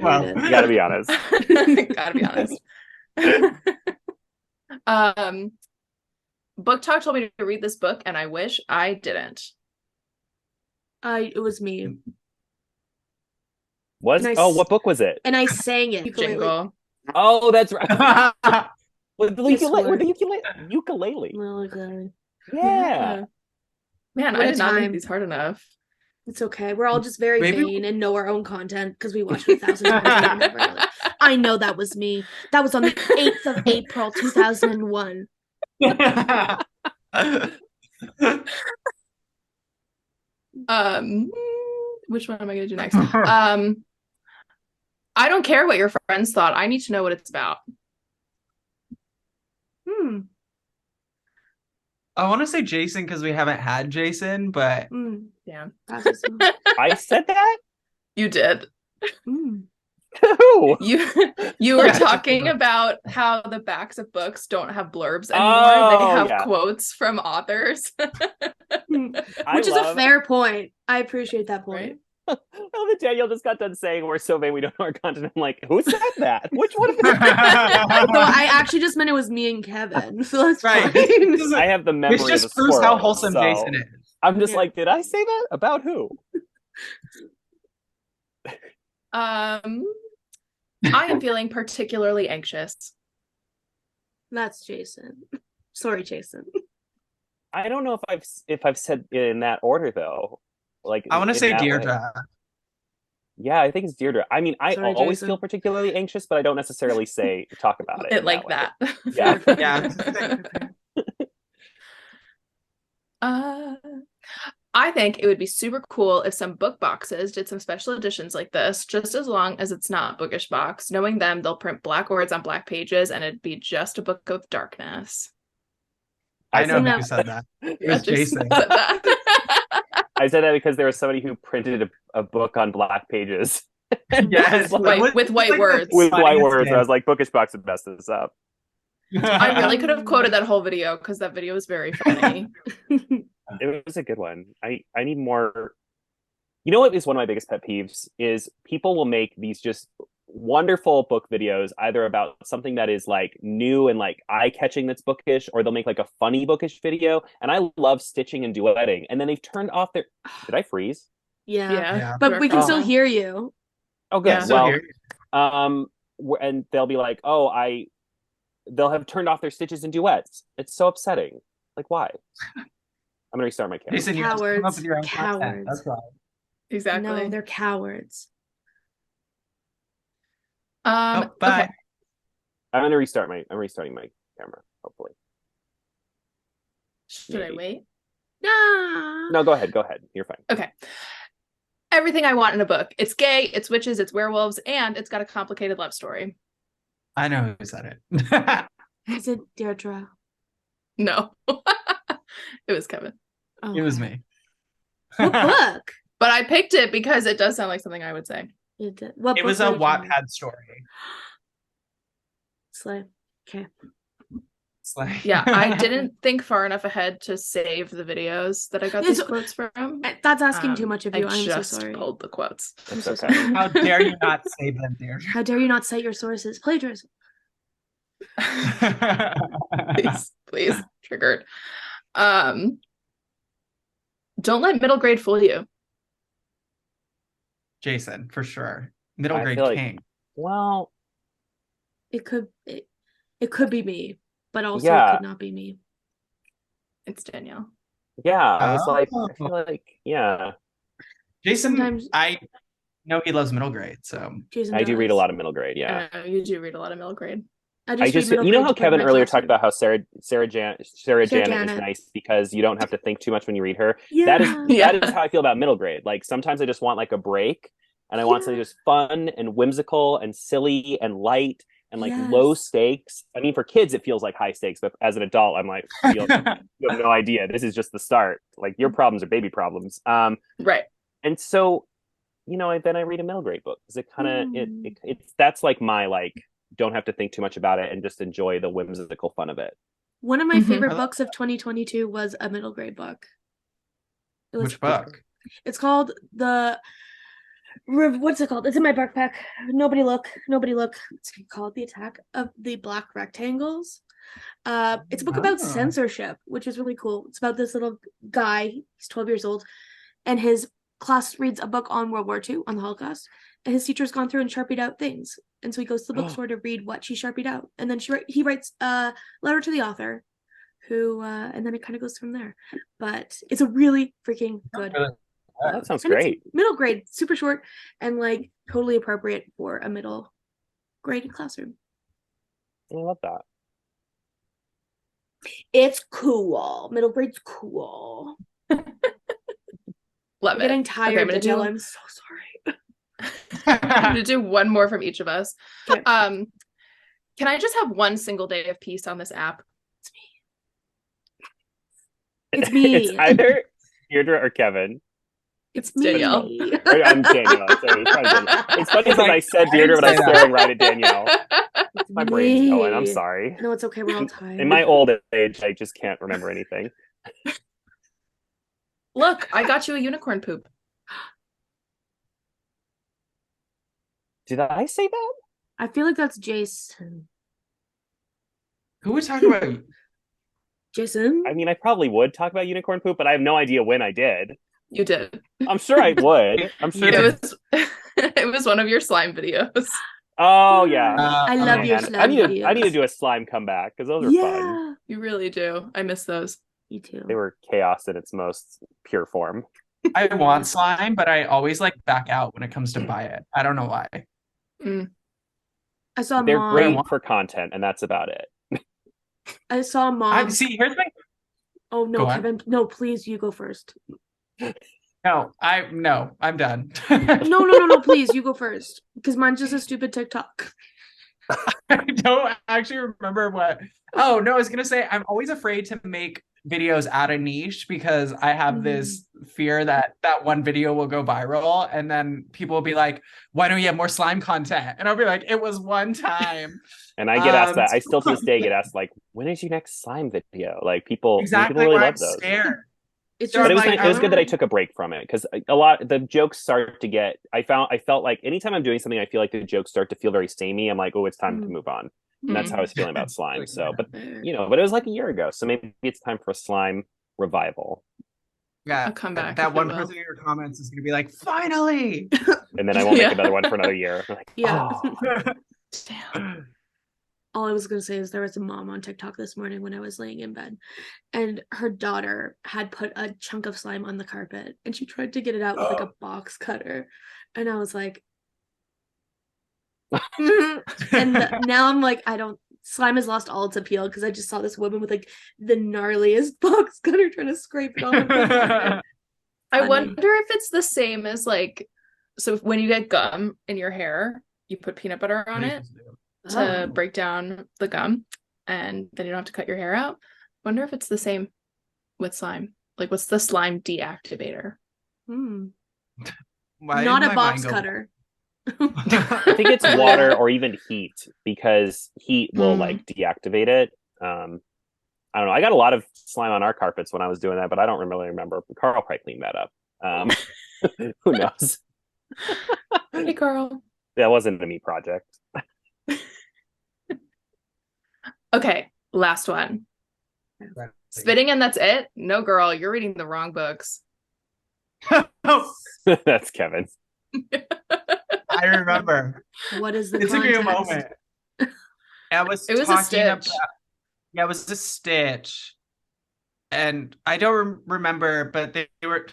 Well, You gotta be honest. Gotta be honest. Booktok told me to read this book, and I wish I didn't. It was me, Was And I what book was it? and I sang it. Jingle. Oh, that's right. With the Guess ukulele. what? With the ukulele. Ukulele. Yeah. Man, What I a did not make time. these hard enough. It's okay. We're all just very Maybe- vain and know our own content because we watched it 1,000 times. And never really- I know that was me. That was on the 8th of April, 2001. Which one am I gonna do next? I don't care what your friends thought. I need to know what it's about. I want to say Jaysen because we haven't had Jaysen, but Yeah, I said that? you did. Who? You were Yeah, talking just- about how the backs of books don't have blurbs anymore. They have yeah. quotes from authors. Which is a fair point. I appreciate that point. Right? Oh, that Danielle just got done saying we're so vain we don't know our content. I'm like, who said that? Which one of them? So I actually just meant it was me and Kevin. So that's Right. fine. I have the memory. This just of a proves squirrel, how wholesome so Jaysen is. I'm just Yeah. like, did I say that? About who? I am feeling particularly anxious. That's Jaysen. Sorry, Jaysen. I don't know if I've said it in that order though. Like I want to in say that way. Deirdre. Yeah, I think it's Deirdre. I mean, I Sorry, always Jaysen. feel particularly anxious, but I don't necessarily talk about it. It in like way. that. Yeah. Yeah. I think it would be super cool if some book boxes did some special editions like this, just as long as it's not Bookish Box. Knowing them, they'll print black words on black pages and it'd be just a book of darkness. I know said who said that. It Yeah, was just Jaysen. said that. I said that because there was somebody who printed a book on black pages. Yes. With white words. With white Funniest words. thing. I was like, Bookish Box would mess this up. I really could have quoted that whole video because that video was very funny. It was a good one. I need more. You know what is one of my biggest pet peeves is people will make these just wonderful book videos either about something that is like new and like eye-catching that's bookish, or they'll make like a funny bookish video. And I love stitching and duetting. And then they've turned off their. Did I freeze? Yeah. Yeah. But we can Oh. still hear you. Oh, good. Yeah. So Well, here- and they'll be like, they'll have turned off their stitches and duets. It's so upsetting. Like, why? I'm gonna restart my camera. Jaysen, you have to come up with your own content. Cowards. That's right. Exactly. No, they're cowards. Oh, bye. Okay. I'm restarting my camera, hopefully. Should I Maybe. wait? No. No, go ahead. You're fine. Okay. Everything I want in a book. It's gay, it's witches, it's werewolves, and it's got a complicated love story. I know who said it. Is it Deirdre? No. It was Kevin. Oh, It was me. What book? But I picked it because it does sound like something I would say. It did. What It book was a were you talking about? Wattpad story. Slay. Okay. It's like Yeah, I didn't think far enough ahead to save the videos that I got these quotes from. That's asking too much of you. I I'm so just sorry. pulled the quotes. I'm It's so okay. sorry. How dare you not save them, dear? How dare you not cite your sources? Plagiarism. Please, triggered. Don't let middle grade fool you. Jaysen, for sure. Middle I grade feel like- king. Well, It could be me, but also Yeah. it could not be me. It's Danielle. yeah, I was like, Oh. I feel like, yeah, Jason, Sometimes- I know he loves middle grade, so Jason I do read a does. lot of middle grade. Yeah, You do read a lot of middle grade. I I read just, middle you know grade how to put in Kevin my earlier talked classroom. about how Sarah Janet is Janet. nice because you don't have to think too much when you read her. Yeah. Yeah. That is how I feel about middle grade. Like sometimes I just want like a break, and I want something just fun and whimsical and silly and light and like low Yes. stakes. I mean, for kids it feels like high stakes, but as an adult, I'm like, you have no idea. This is just the start. Like your problems are baby problems. Right. And so, then I read a middle grade book because it kind of it's that's like my like don't have to think too much about it and just enjoy the whimsical fun of it. One of my Mhm. favorite books of 2022 was a middle grade book. It was which book? It's called what's it called? It's in my backpack. Nobody look. It's called The Attack of the Black Rectangles. It's a book about Oh. censorship, which is really cool. It's about this little guy. He's 12 years old, and his class reads a book on World War II, on the Holocaust, and his teacher's gone through and sharpied out things. And so he goes to the bookstore to read what she sharpied out, and then he writes a letter to the author, who and then it kind of goes from there. But it's a really freaking good. Oh, that sounds And it's great. middle grade, super short, and like totally appropriate for a middle grade classroom. I love that. It's cool. Middle grade's cool. Love I'm it. getting tired, I'm gonna Danielle. do- I'm so sorry. I'm gonna do one more from each of us. Okay. Can I just have one single day of peace on this app? It's me. It's either Deirdre or Kevin. It's me. Danielle. Or I'm Danielle. Sorry, it's probably Danielle. It's funny because I said Deirdre, but I was say that. staring right at Danielle. It's My brain's going. I'm me. sorry. No, it's okay. We're all tired. In my old age, I just can't remember anything. Look, I got you a unicorn poop. Did I say that? I feel like that's Jason. Who would talk about Jason? I mean, I probably would talk about unicorn poop, but I have no idea when I did. You did. I'm sure I would. I'm sure. You It was it was one of your slime videos. Oh yeah. I love your Man, slime I need videos. to do a slime comeback because those are fun. Yeah. You really do. I miss those. Me too. They were chaos in its most pure form. I want slime, but I always like back out when it comes to buy it. I don't know why. I saw They're mom. great for content, and that's about it. I saw mom. See, here's my Oh no, Go on. Kevin! No, please, you go first. no, I'm done. No, please, you go first because mine's just a stupid TikTok. I don't actually remember what. Oh no, I was gonna say I'm always afraid to make videos out of niche because I have this fear that one video will go viral and then people will be like, "Why don't you have more slime content?" And I'll be like, "It was one time." And I get asked that. I still to this day get asked like, "When is your next slime video?" Like people Exactly really why love I'm those. scared. It's So just But it was like, it was good that I took a break from it because a lot the jokes start to get. I felt like anytime I'm doing something, I feel like the jokes start to feel very samey. I'm like, oh, it's time to move on. And that's how I was feeling about slime. So, but but it was like a year ago, so maybe it's time for a slime revival. Yeah, I'll come back. that one person in your comments is gonna be like, "Finally!" And then I won't make another one for another year. I'm like, Yeah. oh. Damn. All I was gonna say is there was a mom on TikTok this morning when I was laying in bed, and her daughter had put a chunk of slime on the carpet, and she tried to get it out with like a box cutter, and I was like, and now I'm like, slime has lost all its appeal because I just saw this woman with like the gnarliest box cutter trying to scrape it off. I Funny. wonder if it's the same as like, so when you get gum in your hair, you put peanut butter on it to break down the gum, and then you don't have to cut your hair out. Wonder if it's the same with slime. Like, what's the slime deactivator? Not Why a did my box mind go- cutter. I think it's water or even heat, because heat will like deactivate it. I don't know. I got a lot of slime on our carpets when I was doing that, but I don't really remember. Carl probably cleaned that up. Who knows? Hey, Carl. That wasn't a me project. Okay, last one. Spitting and that's it? No, girl, you're reading the wrong books. That's Kevin. I remember. What is the It's context? a good moment. It was a stitch. Yeah, it was a stitch. And I don't remember, but they were...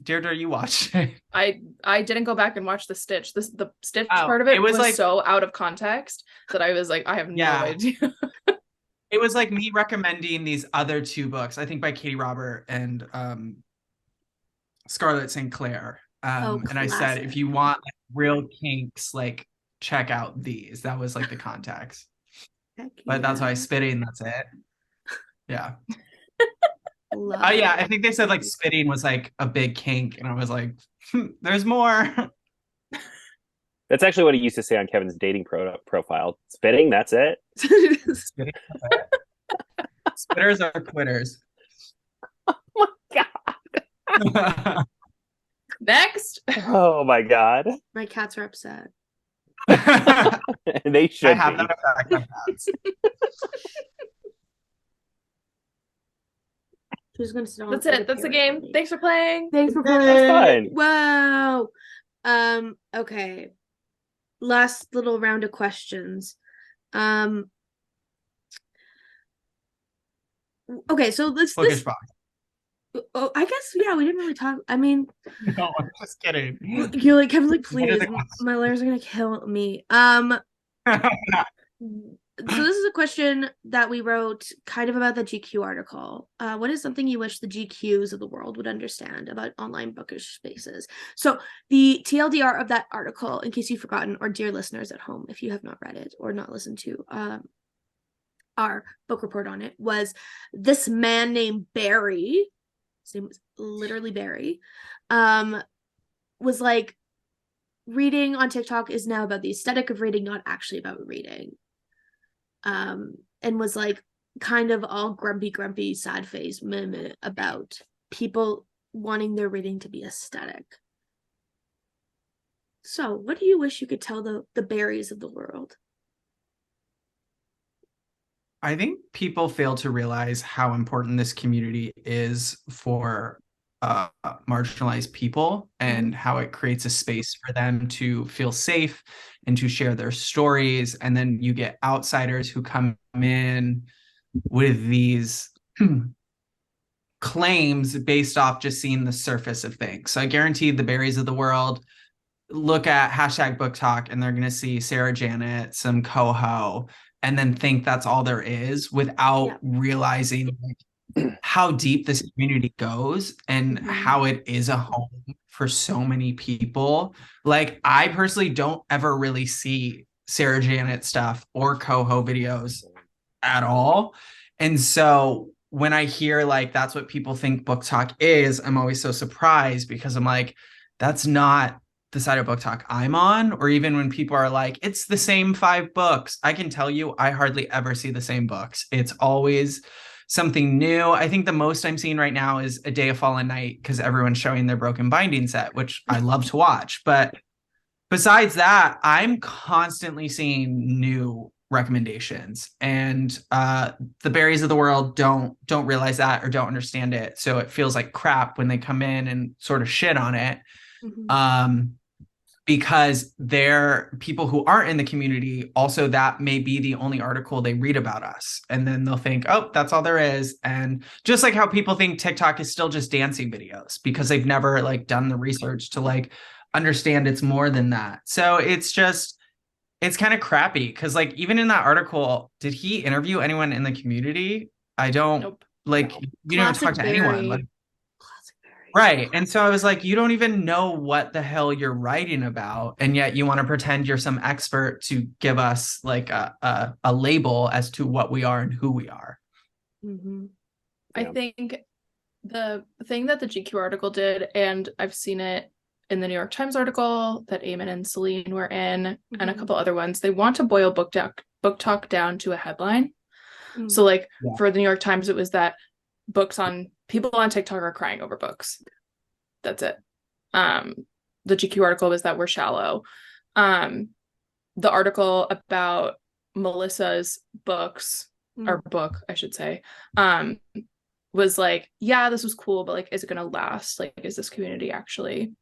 Deirdre, you watched it. I didn't go back and watch the stitch. The stitch part of it was like so out of context that I was like, I have no idea. It was like me recommending these other two books, I think by Katie Robert and Scarlett St. Clair. And I said, if you want like, real kinks, like check out these. That was like the context. But that's why spitting, that's it. Yeah. Oh yeah, I think they said like spitting was like a big kink, and I was like, there's more. That's actually what he used to say on Kevin's dating profile. Spitting, that's it. Spitting, Spitters are quitters. Oh my god. Next. Oh my god. My cats are upset. They should. I have that effect on cats. Who's gonna sit on? That's it. That's the game. Thanks for playing. Thanks for playing. Wow. Okay. Last little round of questions. Okay, so this oh, I guess yeah, we didn't really talk. I mean, no, I'm just kidding. You're like Kevin's like, please, my layers are gonna kill me. So this is a question that we wrote kind of about the GQ article. What is something you wish the GQs of the world would understand about online bookish spaces? So the TLDR of that article, in case you've forgotten, or dear listeners at home, if you have not read it or not listened to our book report on it, was this man named Barry, his name was literally Barry, was like, reading on TikTok is now about the aesthetic of reading, not actually about reading. And was like kind of all grumpy, sad face meh about people wanting their reading to be aesthetic. So what do you wish you could tell the Barrys of the world? I think people fail to realize how important this community is for marginalized people, and how it creates a space for them to feel safe and to share their stories. And then you get outsiders who come in with these claims based off just seeing the surface of things. So I guarantee the Barrys of the world look at #Booktok and they're going to see Sarah Janet, some coho, and then think that's all there is, without realizing how deep this community goes and how it is a home for so many people. Like, I personally don't ever really see Sarah Janet stuff or coho videos at all. And so when I hear like that's what people think Booktok is, I'm always so surprised, because I'm like, that's not the side of Booktok I'm on. Or even when people are like, it's the same 5 books, I can tell you I hardly ever see the same books. It's always something new. I think the most I'm seeing right now is A Day of Fallen Night, because everyone's showing their broken binding set, which I love to watch. But besides that, I'm constantly seeing new recommendations, and the Barrys of the world don't realize that or don't understand it. So it feels like crap when they come in and sort of shit on it. Because they're people who aren't in the community, also that may be the only article they read about us. And then they'll think, oh, that's all there is. And just like how people think TikTok is still just dancing videos, because they've never like done the research to like understand it's more than that. So it's kind of crappy, because like even in that article, did he interview anyone in the community? I don't like, you don't talk to anyone. Like, right. And so I was like, you don't even know what the hell you're writing about. And yet you want to pretend you're some expert to give us like a label as to what we are and who we are. I think the thing that the GQ article did, and I've seen it in the New York Times article that Eamon and Celine were in, and a couple other ones, they want to boil Booktok down to a headline. So like for the New York Times, it was that people on TikTok are crying over books. That's it. The GQ article was that we're shallow. The article about Melissa's books, or book, I should say, was like, yeah, this was cool, but like, is it going to last? Like, is this community actually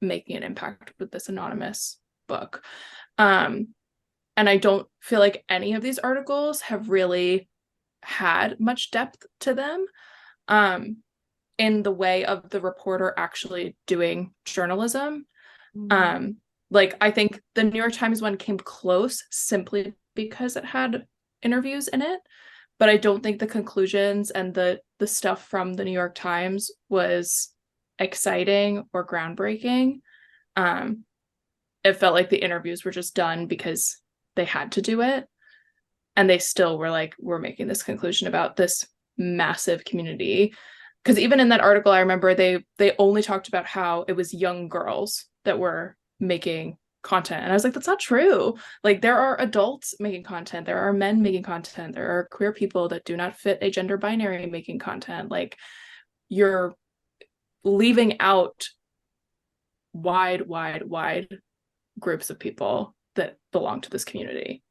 making an impact with this anonymous book? And I don't feel like any of these articles have really had much depth to them, in the way of the reporter actually doing journalism. Like, I think the New York Times one came close simply because it had interviews in it, but I don't think the conclusions and the stuff from the New York Times was exciting or groundbreaking. It felt like the interviews were just done because they had to do it, and they still were like, we're making this conclusion about this massive community. Because even in that article, I remember they only talked about how it was young girls that were making content, and I was like, that's not true. Like, there are adults making content, there are men making content, there are queer people that do not fit a gender binary making content. Like, you're leaving out wide groups of people that belong to this community.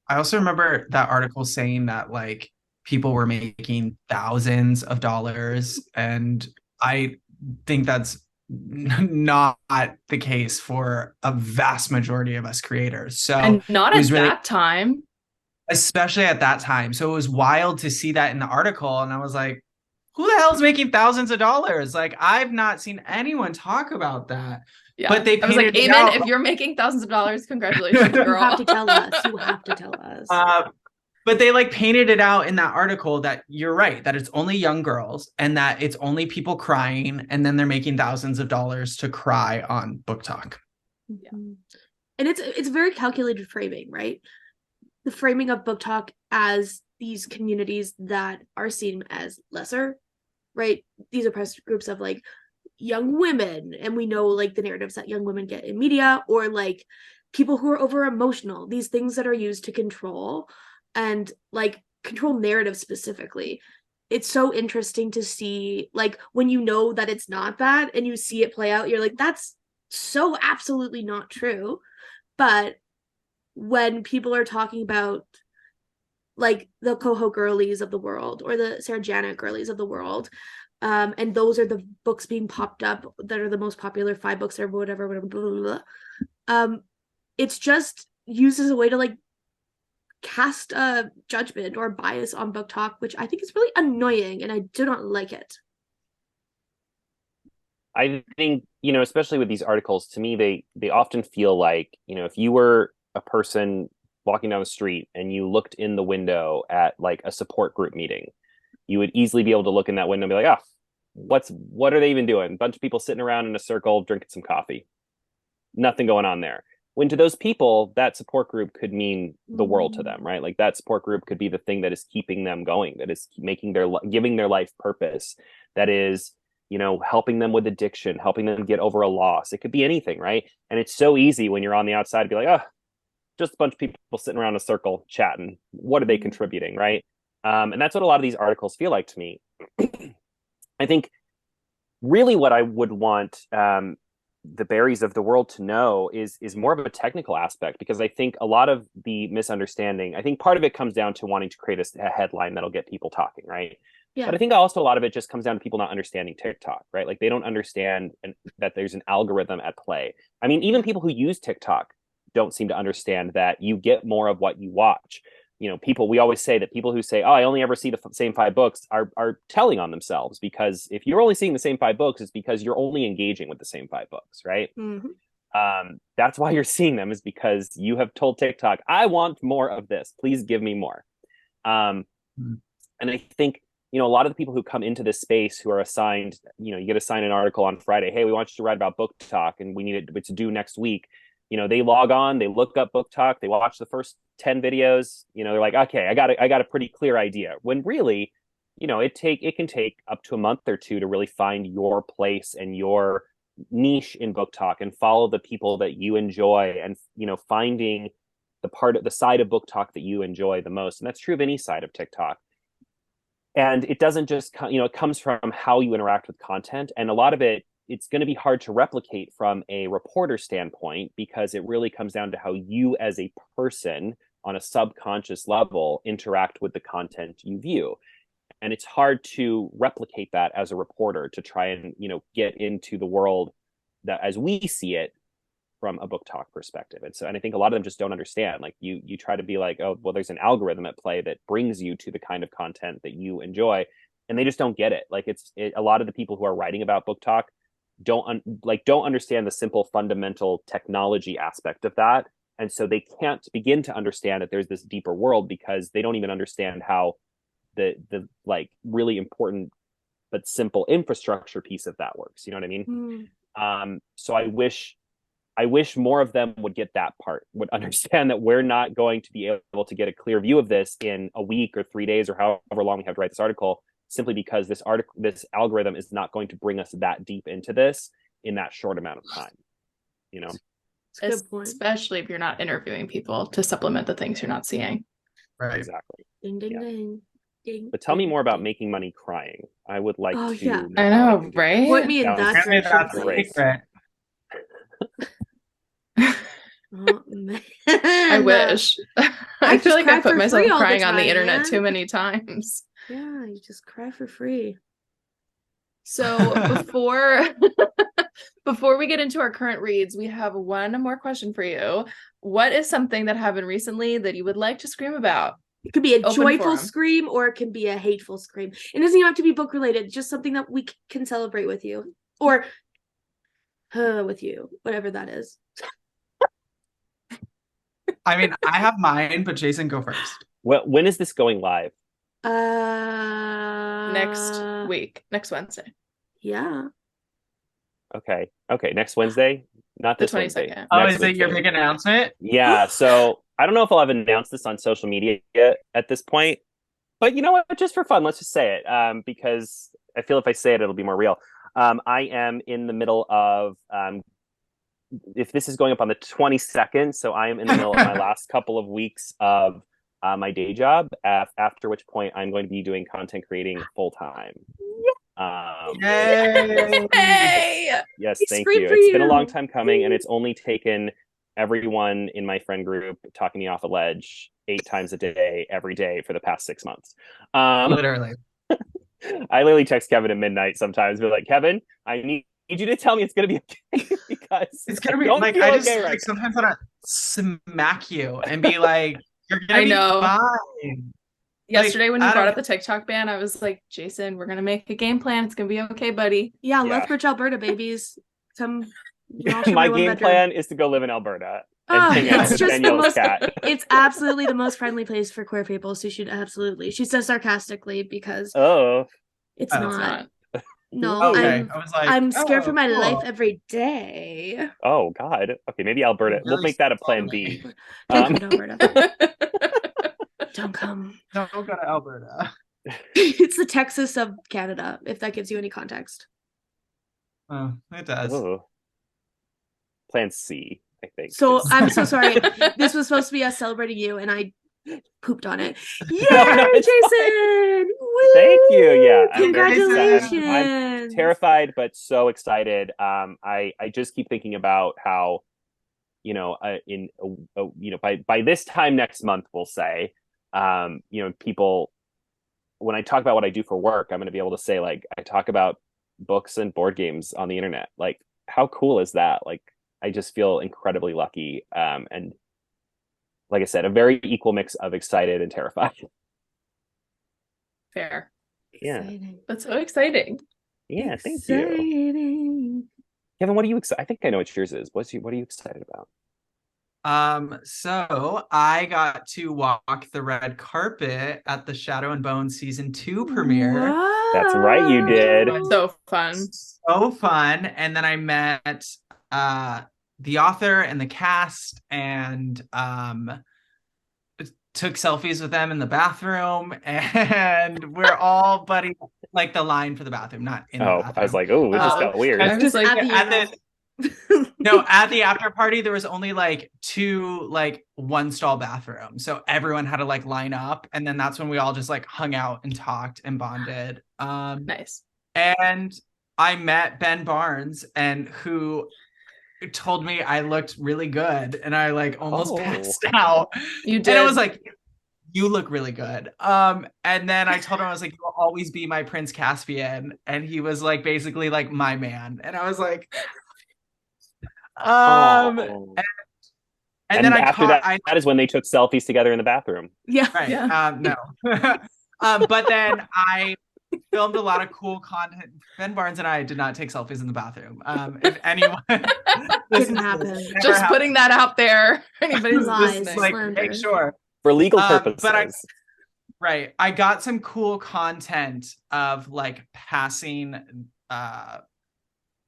I also remember that article saying that like people were making thousands of dollars, and I think that's not the case for a vast majority of us creators. So, and not at that time, especially at that time. So it was wild to see that in the article, and I was like, who the hell is making thousands of dollars? Like, I've not seen anyone talk about that. Yeah. But they painted, I was like, Eamon, if you're making thousands of dollars, congratulations, girl. You have to tell us. You have to tell us. But they like painted it out in that article that you're right, that it's only young girls and that it's only people crying, and then they're making thousands of dollars to cry on Booktok. Yeah. And it's very calculated framing, right? The framing of Booktok as these communities that are seen as lesser, right? These oppressed groups of like young women, and we know like the narratives that young women get in media, or like people who are over emotional, these things that are used to control and like control narrative specifically. It's so interesting to see, like, when you know that it's not that and you see it play out, you're like, that's so absolutely not true. But when people are talking about like the Coho girlies of the world or the Sarah Janet girlies of the world, and those are the books being popped up that are the most popular 5 books or whatever, blah, blah, blah. It's just used as a way to like cast a judgment or bias on Booktok, which I think is really annoying, and I do not like it. I think, especially with these articles, to me, they often feel like, if you were a person walking down the street and you looked in the window at like a support group meeting, you would easily be able to look in that window and be like, oh, what are they even doing? A bunch of people sitting around in a circle drinking some coffee. Nothing going on there. When to those people, that support group could mean the world to them, right? Like, that support group could be the thing that is keeping them going, that is giving their life purpose, that is, helping them with addiction, helping them get over a loss. It could be anything, right? And it's so easy when you're on the outside to be like, oh, just a bunch of people sitting around a circle chatting. What are they contributing, right? And that's what a lot of these articles feel like to me. I think really what I would want the berries of the world to know is more of a technical aspect, because I think a lot of the misunderstanding, I think part of it comes down to wanting to create a headline that'll get people talking, right? Yeah. But I think also a lot of it just comes down to people not understanding TikTok, right? Like, they don't understand that there's an algorithm at play. I mean, even people who use TikTok don't seem to understand that you get more of what you watch. We always say that people who say, oh, I only ever see the same 5 books are telling on themselves, because if you're only seeing the same 5 books, it's because you're only engaging with the same 5 books, right? Mm-hmm. That's why you're seeing them, is because you have told TikTok, I want more of this. Please give me more. And I think, a lot of the people who come into this space who are assigned, you get assigned an article on Friday. Hey, we want you to write about Booktok and we need it to do next week. They log on, they look up Booktok, they watch the first 10 videos, they're like, okay, I got a pretty clear idea. When really, it can take up to a month or 2 to really find your place and your niche in Booktok and follow the people that you enjoy, and finding the side of Booktok that you enjoy the most. And that's true of any side of TikTok. And it doesn't just it comes from how you interact with content, and a lot of it's going to be hard to replicate from a reporter standpoint, because it really comes down to how you as a person on a subconscious level interact with the content you view. And it's hard to replicate that as a reporter, to try and get into the world that as we see it from a Booktok perspective. And I think a lot of them just don't understand. Like you try to be like, oh, well, there's an algorithm at play that brings you to the kind of content that you enjoy, and they just don't get it. Like a lot of the people who are writing about Booktok don't understand the simple fundamental technology aspect of that. And so they can't begin to understand that there's this deeper world, because they don't even understand how the like really important but simple infrastructure piece of that works. You know what I mean? So I wish more of them would get that part, would understand that we're not going to be able to get a clear view of this in a week or 3 days or however long we have to write this article, simply because this algorithm is not going to bring us that deep into this in that short amount of time. Good point. Especially if you're not interviewing people to supplement the things you're not seeing. Right. Exactly. Ding, ding, ding. But tell me more about making money crying. I would like to. Yeah. I know, right? Point me in that direction, please. Oh, man. I wish. I feel like I put myself crying on the internet too many times. Yeah, you just cry for free. So before we get into our current reads, we have one more question for you. What is something that happened recently that you would like to scream about? It could be a Open joyful forum. scream, or it can be a hateful scream. It doesn't even have to be book related, just something that we can celebrate with you, or with you, whatever that is. I mean, I have mine, but Jaysen, go first. Well, when is this going live? Next week, next Wednesday. Yeah. Okay, next Wednesday, not The this Wednesday. 22nd. Oh, Next is it your Wednesday. big announcement? Yeah, so I don't know if I'll have announced this on social media yet at this point, but you know what? Just for fun, let's just say it, because I feel if I say it, it'll be more real. I am in the middle of, if this is going up on the 22nd, so I am in the middle of my last couple of weeks of my day job, after which point I'm going to be doing content creating full time. Yay! Yes, We thank scream you. for It's been a you. long time coming, and it's only taken everyone in my friend group talking me off a ledge 8 times a day, every day for the past 6 months. Literally. I literally text Kevin at midnight sometimes, be like, Kevin, I need you to tell me it's gonna be okay, because It's gonna be don't like feel I just okay like right sometimes want to smack you and be like, "You're gonna I be know. fine." Yesterday when you I brought don't- up the TikTok ban, I was like, Jaysen, we're gonna make a game plan. It's gonna be okay, buddy. Yeah, Yeah. Lethbridge, Alberta, babies. Come. I'll share My one game bedroom. plan is to go live in Alberta Oh, and hang out it's with just the Danielle's most. cat. It's absolutely the most friendly place for queer people. So you should absolutely. She says sarcastically because Oh, it's Oh, It's not. not. No, Okay, I was like, I'm scared for my cool. life every day. oh God. Okay, maybe Alberta. We'll Very make that a plan slowly. B. Don't come to Alberta. Don't come. No, go to Alberta. It's the Texas of Canada, if that gives you any context. Oh, it does. Oh. Plan C, I think. So is- I'm so sorry. This was supposed to be us celebrating you, and I pooped on it. Yay, No, it's Jaysen! Woo! Thank you. Yeah, I'm very Congratulations. sad. I'm terrified, but so excited. I just keep thinking about how, by this time next month, we'll say, people, when I talk about what I do for work, I'm going to be able to say, like, I talk about books and board games on the internet. Like, how cool is that? Like, I just feel incredibly lucky. And like I said, a very equal mix of excited and terrified. Fair. Yeah. Exciting. That's so exciting. Yeah, thank you. Exciting. Kevin, what are you excited? I think I know what yours is. What are you excited about? So I got to walk the red carpet at the Shadow and Bone season 2 premiere. That's right, you did. So fun. So fun. And then I met the author and the cast, and took selfies with them in the bathroom, and we're all buddy, like the line for the bathroom, not in the bathroom. I was like, oh, it just got weird. I was like, at the after party, there was only like 2 like one stall bathrooms, so everyone had to like line up, and then that's when we all just like hung out and talked and bonded. Nice. And I met Ben Barnes, and who told me I looked really good, and I like almost passed out. You did. And I was like, you look really good. And then I told him, I was like, you'll always be my Prince Caspian. And he was like basically like my man. And I was like, and then after that is when they took selfies together in the bathroom. Yeah. Right. Yeah. No. But then I filmed a lot of cool content. Ben Barnes and I did not take selfies in the bathroom. If anyone Didn't happen. Just putting that out there. Anybody's Lies, listening. like, slander. make sure. For legal purposes. But I got some cool content of like passing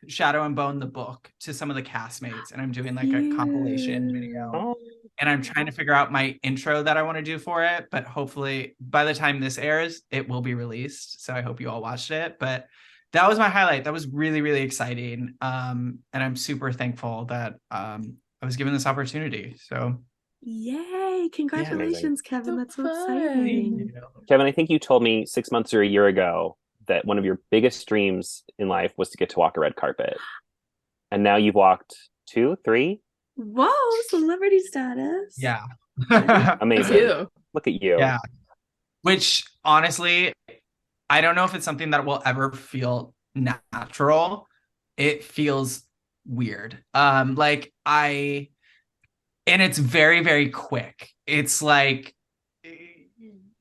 Shadow and Bone the book to some of the castmates, and I'm doing like a compilation video, and I'm trying to figure out my intro that I want to do for it, but hopefully by the time this airs it will be released, so I hope you all watched it. But that was my highlight. That was really, really exciting, and I'm super thankful that I was given this opportunity. So yay, congratulations, Kevin. So That's so fun. exciting. Kevin, I think you told me 6 months or a year ago that one of your biggest dreams in life was to get to walk a red carpet. And now you've walked 2, 3. Whoa, celebrity status. yeah. Amazing. You. Look at you. Yeah. Which honestly, I don't know if it's something that will ever feel natural. It feels weird. And it's very, very quick. It's like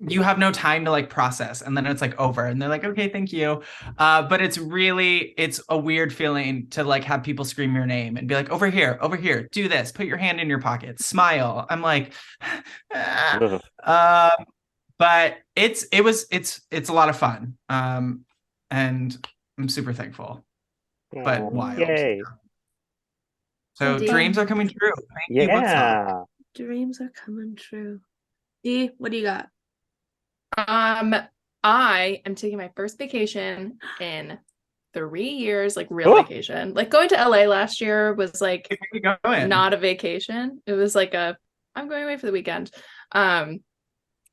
you have no time to like process, and then it's like over, and they're like, okay, thank you. But it's a weird feeling to like have people scream your name and be like, over here, do this, put your hand in your pocket, smile. I'm like, but it's a lot of fun. And I'm super thankful. But wild. Yay. So Indeed. dreams are coming true. Thank you, Booktok. Yeah. Dreams are coming true. Dee, what do you got? I am taking my first vacation in 3 years, like real vacation. Like going to LA last year was like not a vacation. It was like I'm going away for the weekend. I'm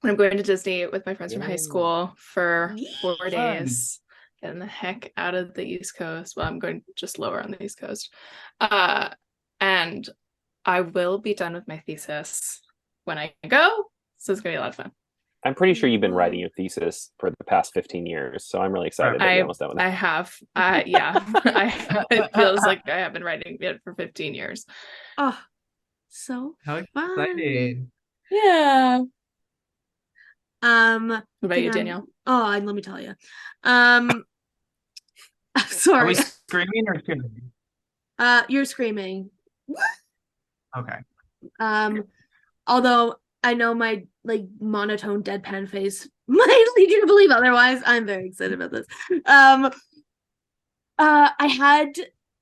going to Disney with my friends from high school for 4 days. Getting the heck out of the East Coast. Well, I'm going just lower on the East Coast. And I will be done with my thesis when I go. So it's gonna be a lot of fun. I'm pretty sure you've been writing your thesis for the past 15 years, so I'm really excited that you're almost done with it. I have. Yeah. It feels like I have been writing it for 15 years. Oh, so How fun. exciting. Yeah. What about you, Danielle? Oh, and let me tell you. I'm sorry. Are we screaming or screaming? You're screaming. Okay. Although I know my like monotone deadpan face might lead you to believe otherwise. I'm very excited about this. I had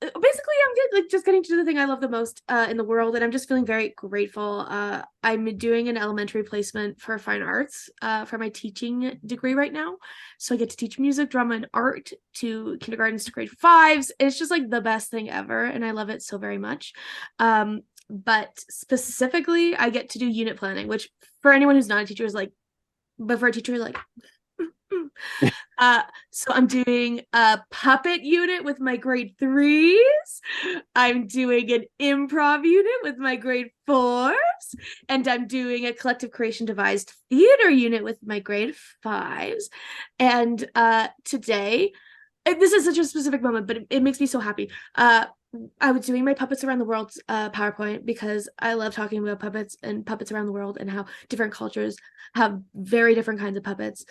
basically I'm just getting to do the thing I love the most in the world, and I'm just feeling very grateful. I'm doing an elementary placement for fine arts for my teaching degree right now, so I get to teach music, drama, and art to kindergartens to grade 5s. It's just like the best thing ever, and I love it so very much. But specifically, I get to do unit planning, which for anyone who's not a teacher is like, but for a teacher, like. So I'm doing a puppet unit with my grade 3s. I'm doing an improv unit with my grade 4s, and I'm doing a collective creation devised theater unit with my grade 5s. And today, this is such a specific moment, but it makes me so happy. I was doing my Puppets Around the World PowerPoint because I love talking about puppets and puppets around the world and how different cultures have very different kinds of puppets.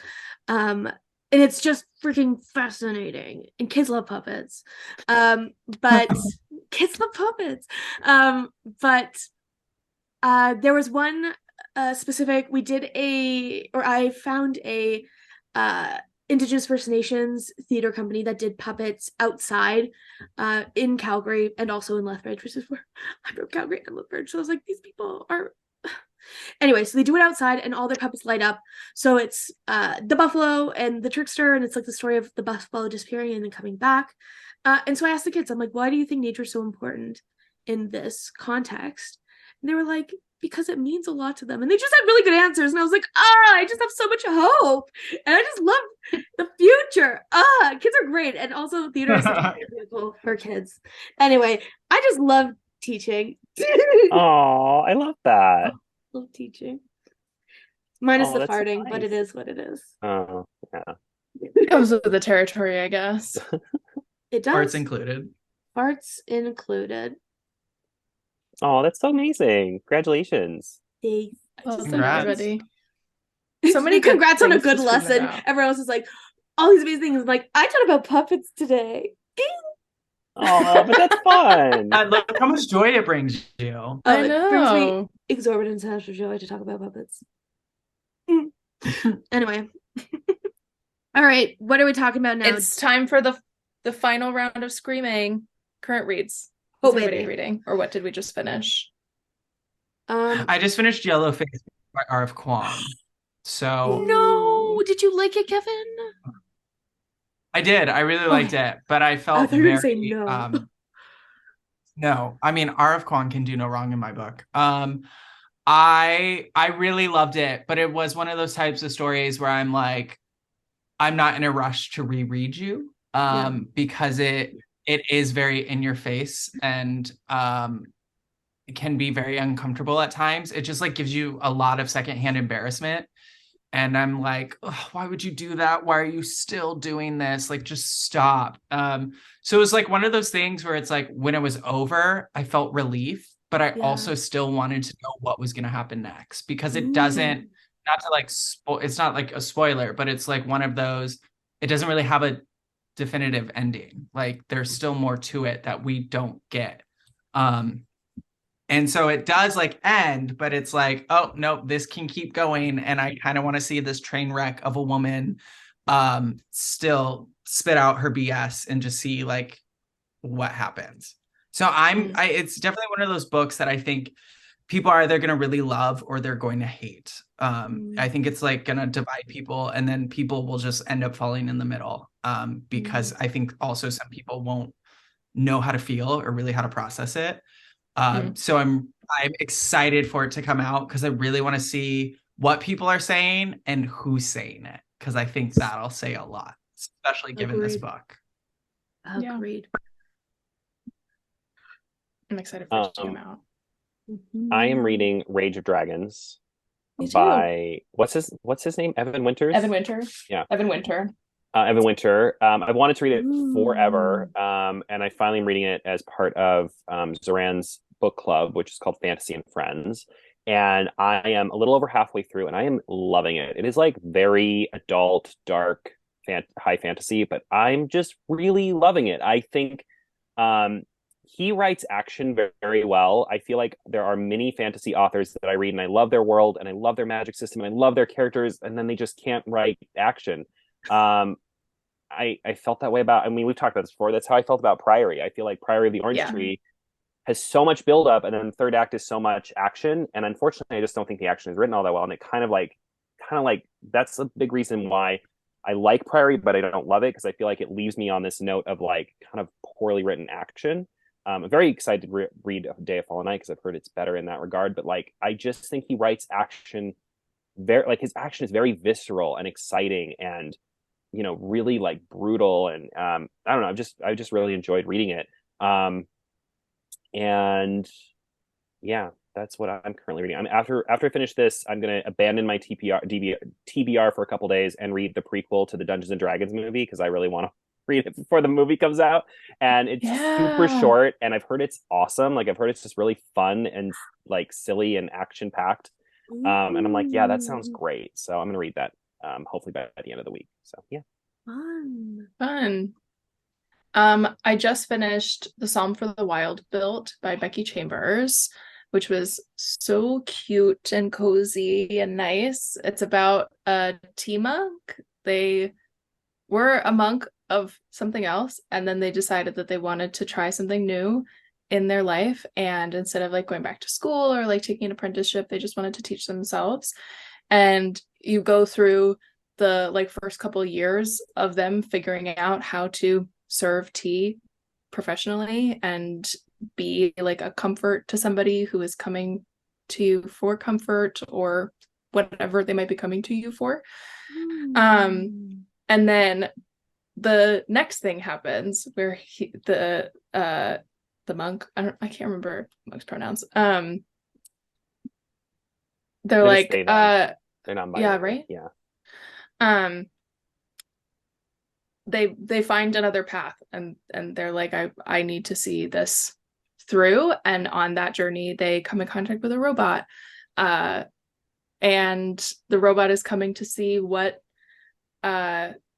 And it's just freaking fascinating. And kids love puppets. But kids love puppets. But there was one specific, I found a Indigenous First Nations theater company that did puppets outside in Calgary and also in Lethbridge, which is where I'm from, Calgary and Lethbridge. So I was like, these people are Anyway, so they do it outside and all their puppets light up. So it's the buffalo and the trickster, and it's like the story of the buffalo disappearing and then coming back. And so I asked the kids, I'm like, why do you think nature's so important in this context? And they were like, because it means a lot to them. And they just had really good answers. And I was like, I just have so much hope. And I just love the future. Kids are great. And also theater is such a great vehicle for kids. Anyway, I just love teaching. Oh, I love that. Love teaching. Minus the that's so farting, but nice. it is what it is. Oh, yeah. It comes with the territory, I guess. It does. Farts included. Farts included. Oh, that's so amazing. Congratulations. Thanks. Well, Congrats. everybody. So many good Congrats on a things to good scream lesson. about. Everyone else is like, all these amazing things. I'm like, I taught about puppets today. Oh, but that's fun. Look how much joy it brings you. I It brings me know. exorbitant amounts of joy to talk about puppets. Anyway. All right, what are we talking about now? It's time for the final round of screaming. Current reads. Oh, What's everybody baby. reading? Or what did we just finish? I just finished Yellowface by R.F. Kuang. So No, did you like it, Kevin? I did. I really liked it, but I felt I thought you were very gonna say no. no. I mean, R.F. Kuang can do no wrong in my book. I really loved it, but it was one of those types of stories where I'm like, I'm not in a rush to reread you, because it is very in your face and it can be very uncomfortable at times. It just like gives you a lot of secondhand embarrassment. And I'm like, why would you do that? Why are you still doing this? Like, just stop. So it was like one of those things where it's like when it was over, I felt relief, but I also still wanted to know what was going to happen next, because it doesn't, not to like, it's not like a spoiler, but it's like one of those, it doesn't really have a definitive ending. Like there's still more to it that we don't get. And so it does like end, but it's like, oh no, this can keep going. And I kind of want to see this train wreck of a woman still spit out her BS and just see like what happens. So it's definitely one of those books that I think people are either going to really love or they're going to hate. I think it's like going to divide people, and then people will just end up falling in the middle, because I think also some people won't know how to feel or really how to process it. So I'm excited for it to come out, because I really want to see what people are saying and who's saying it, because I think that'll say a lot, especially given this book. Agreed. I'm excited for it to come out. I am reading Rage of Dragons Me too. by what's his name? Evan Winters? Evan Winter. Yeah. Evan Winter. Evan Winter. I've wanted to read it forever. And I finally am reading it as part of Zoran's book club, which is called Fantasy and Friends. And I am a little over halfway through and I am loving it. It is like very adult, dark, high fantasy, but I'm just really loving it. I think he writes action very, very well. I feel like there are many fantasy authors that I read and I love their world and I love their magic system and I love their characters, and then they just can't write action. I felt that way about, I mean, we've talked about this before. That's how I felt about Priory. I feel like Priory of the Orange Tree has so much build up, and then the third act is so much action. And unfortunately, I just don't think the action is written all that well. And it kind of like that's a big reason why I like Priory, but I don't love it, because I feel like it leaves me on this note of like kind of poorly written action. I'm very excited to read Day of Fallen Night, because I've heard it's better in that regard. But like, I just think he writes action very, like his action is very visceral and exciting and, you know, really like brutal. And I don't know, I just really enjoyed reading it. And yeah, that's what I'm currently reading. After I finish this, I'm gonna abandon my TBR for a couple days and read the prequel to the Dungeons and Dragons movie, because I really want to read it before the movie comes out. And it's super short, and I've heard it's awesome. Like I've heard it's just really fun and like silly and action packed. And I'm like, yeah, that sounds great. So I'm gonna read that hopefully by the end of the week. So yeah. Fun. I just finished The Psalm for the Wild Built by Becky Chambers, which was so cute and cozy and nice. It's about a tea monk. They were a monk of something else, and then they decided that they wanted to try something new, in their life, and instead of like going back to school or like taking an apprenticeship, they just wanted to teach themselves. And you go through the like first couple of years of them figuring out how to serve tea professionally and be like a comfort to somebody who is coming to you for comfort or whatever they might be coming to you for. And then the next thing happens where the monk, I can't remember monk's pronouns. They're like they're not binary. Yeah, right? Yeah. They find another path, and they're like, I need to see this through. And on that journey they come in contact with a robot, and the robot is coming to see what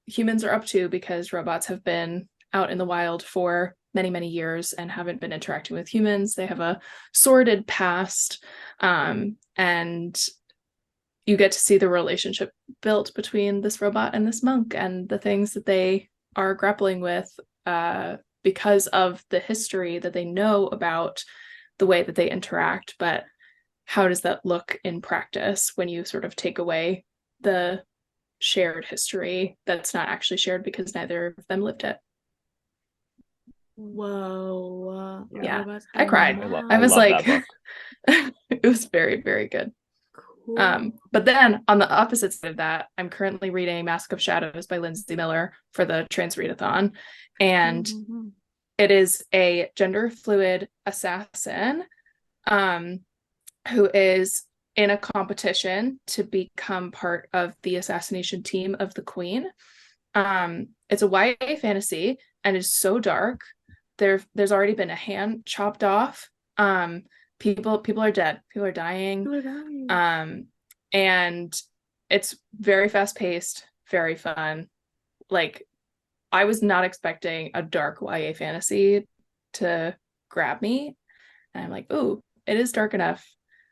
humans are up to, because robots have been out in the wild for many years and haven't been interacting with humans. They have a sordid past, and you get to see the relationship built between this robot and this monk, and the things that they are grappling with because of the history that they know about the way that they interact. But how does that look in practice when you sort of take away the shared history that's not actually shared because neither of them lived it? Whoa. Yeah, I cried. I was like, it was very good. Cool. But then on the opposite side of that, I'm currently reading Mask of Shadows by Lindsay Miller for the Trans Readathon, and it is a gender fluid assassin who is in a competition to become part of the assassination team of the Queen. It's a YA fantasy and is so dark. There's already been a hand chopped off. People are dead. People are dying. And it's very fast paced, very fun. Like, I was not expecting a dark YA fantasy to grab me. And I'm like, ooh, it is dark enough.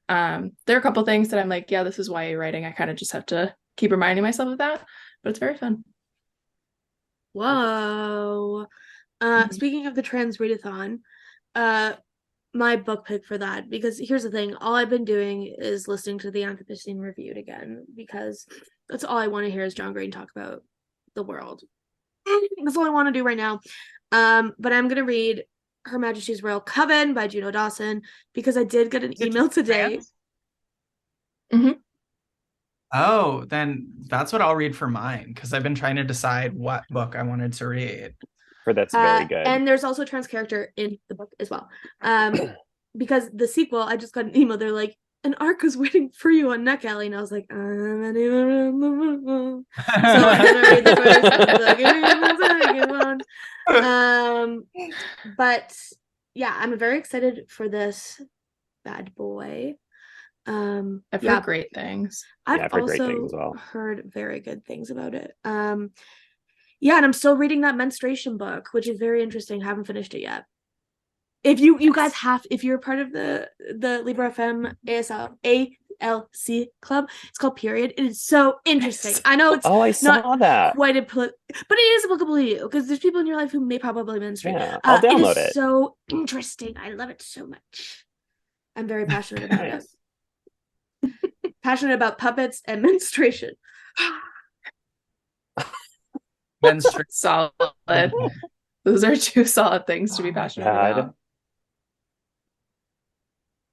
There are a couple things that I'm like, yeah, this is YA writing. I kind of just have to keep reminding myself of that, but it's very fun. Whoa. Speaking of the Trans Readathon, my book pick for that, because here's the thing, all I've been doing is listening to the Anthropocene Reviewed again, because that's all I want to hear is John Green talk about the world. That's all I want to do right now. But I'm gonna read Her Majesty's Royal Coven by Juno Dawson, because I did get an email today. Oh, then that's what I'll read for mine, because I've been trying to decide what book I wanted to read. That's very good. And there's also a trans character in the book as well. Because the sequel, I just got an email. They're like, an arc is waiting for you on Neck Alley, and I was like, I'm anywhere in the world. So I'm gonna read the first. But yeah, I'm very excited for this bad boy. I've heard great things. I've also great things as well. Heard very good things about it. Yeah, and I'm still reading that menstruation book, which is very interesting. Haven't finished it yet. If you guys have, if you're part of the Libra FM ALC club, it's called Period. It is so interesting. I know it's I saw that. Quite but it is applicable to you, because there's people in your life who may probably menstruate. Yeah, I'll download it. So interesting. I love it so much. I'm very passionate about it. Passionate about puppets and menstruation. Solid. Those are two solid things to be passionate about.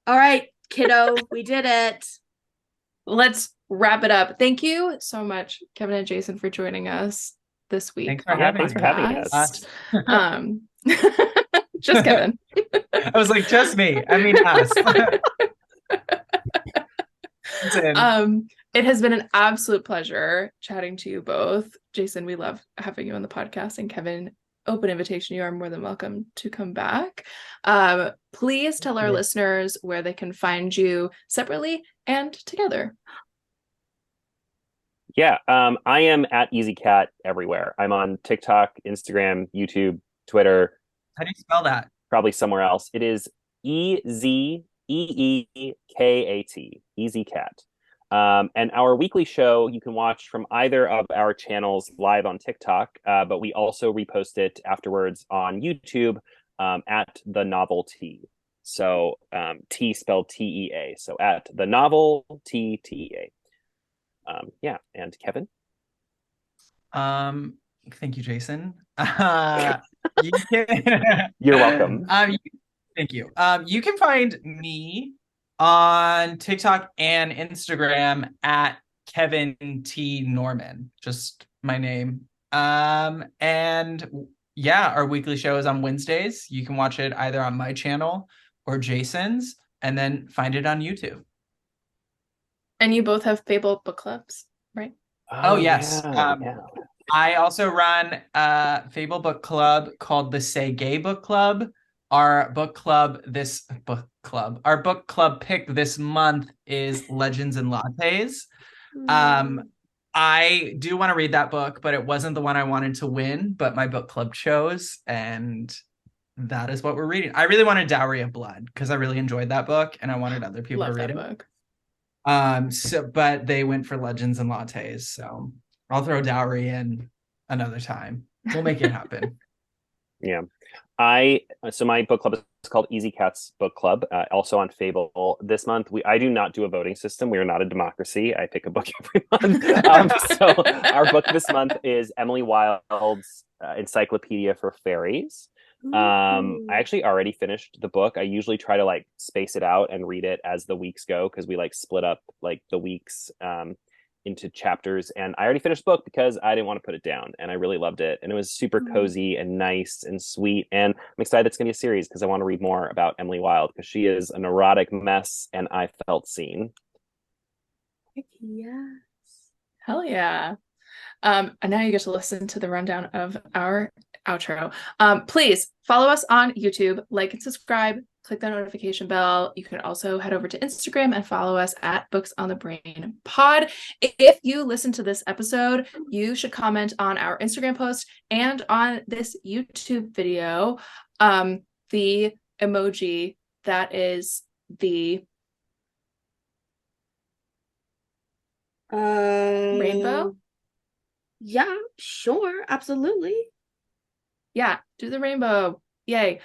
All right, kiddo, we did it. Let's wrap it up. Thank you so much, Kevin and Jaysen, for joining us this week. Thanks for having us. Just Kevin. I was like, just me. I mean, us. It has been an absolute pleasure chatting to you both. Jaysen, we love having you on the podcast, and Kevin, open invitation. You are more than welcome to come back. Please tell our listeners where they can find you separately and together. Yeah, I am at EasyCat everywhere. I'm on TikTok, Instagram, YouTube, Twitter. How do you spell that? Probably somewhere else. It is EZEEKAT, EasyCat. And our weekly show you can watch from either of our channels live on TikTok, but we also repost it afterwards on YouTube at the novelty. So T spelled TEA. So at the novel TEA. Yeah, and Kevin. Thank you, Jaysen. You can... You're welcome. Thank you. You can find me on TikTok and Instagram at Kevin T Norman, just my name. And yeah, our weekly show is on Wednesdays. You can watch it either on my channel or Jaysen's, and then find it on YouTube. And you both have Fable book clubs, right? Oh yes. Yeah. I also run a Fable book club called the Say Gay Book Club. Our book club pick this month is Legends and Lattes. I do want to read that book, but it wasn't the one I wanted to win, but my book club chose, and that is what we're reading. I really wanted Dowry of Blood because I really enjoyed that book and I wanted other people to read it. Book. But they went for Legends and Lattes, so I'll throw Dowry in another time. We'll make it happen. Yeah. So my book club is called Easy Cats Book Club, also on Fable. This month I do not do a voting system. We are not a democracy. I pick a book every month. So our book this month is Emily Wilde's Encyclopedia for Fairies. I actually already finished the book. I usually try to like space it out and read it as the weeks go, because we like split up like the weeks into chapters, and I already finished the book because I didn't want to put it down, and I really loved it, and it was super cozy and nice and sweet, and I'm excited it's gonna be a series because I want to read more about Emily Wilde because she is a neurotic mess and I felt seen. Yes. Hell yeah. And now you get to listen to the rundown of our outro. Please follow us on YouTube, like and subscribe, click that notification bell. You can also head over to Instagram and follow us at Books on the Brain Pod. If you listen to this episode, you should comment on our Instagram post and on this YouTube video. The emoji that is the rainbow. Yeah, sure, absolutely. Yeah, do the rainbow. Yay.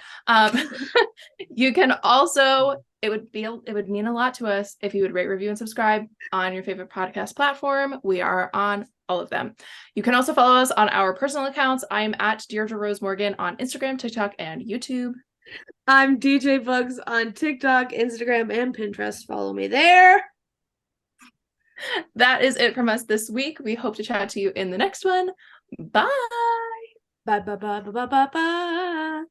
You can also, it would mean a lot to us if you would rate, review, and subscribe on your favorite podcast platform. We are on all of them. You can also follow us on our personal accounts. I am at Deirdre Rose Morgan on Instagram, TikTok, and YouTube. I'm DJ Bugs on TikTok, Instagram, and Pinterest. Follow me there. That is it from us this week. We hope to chat to you in the next one. Bye. Bye, bye, bye, bye, bye, bye.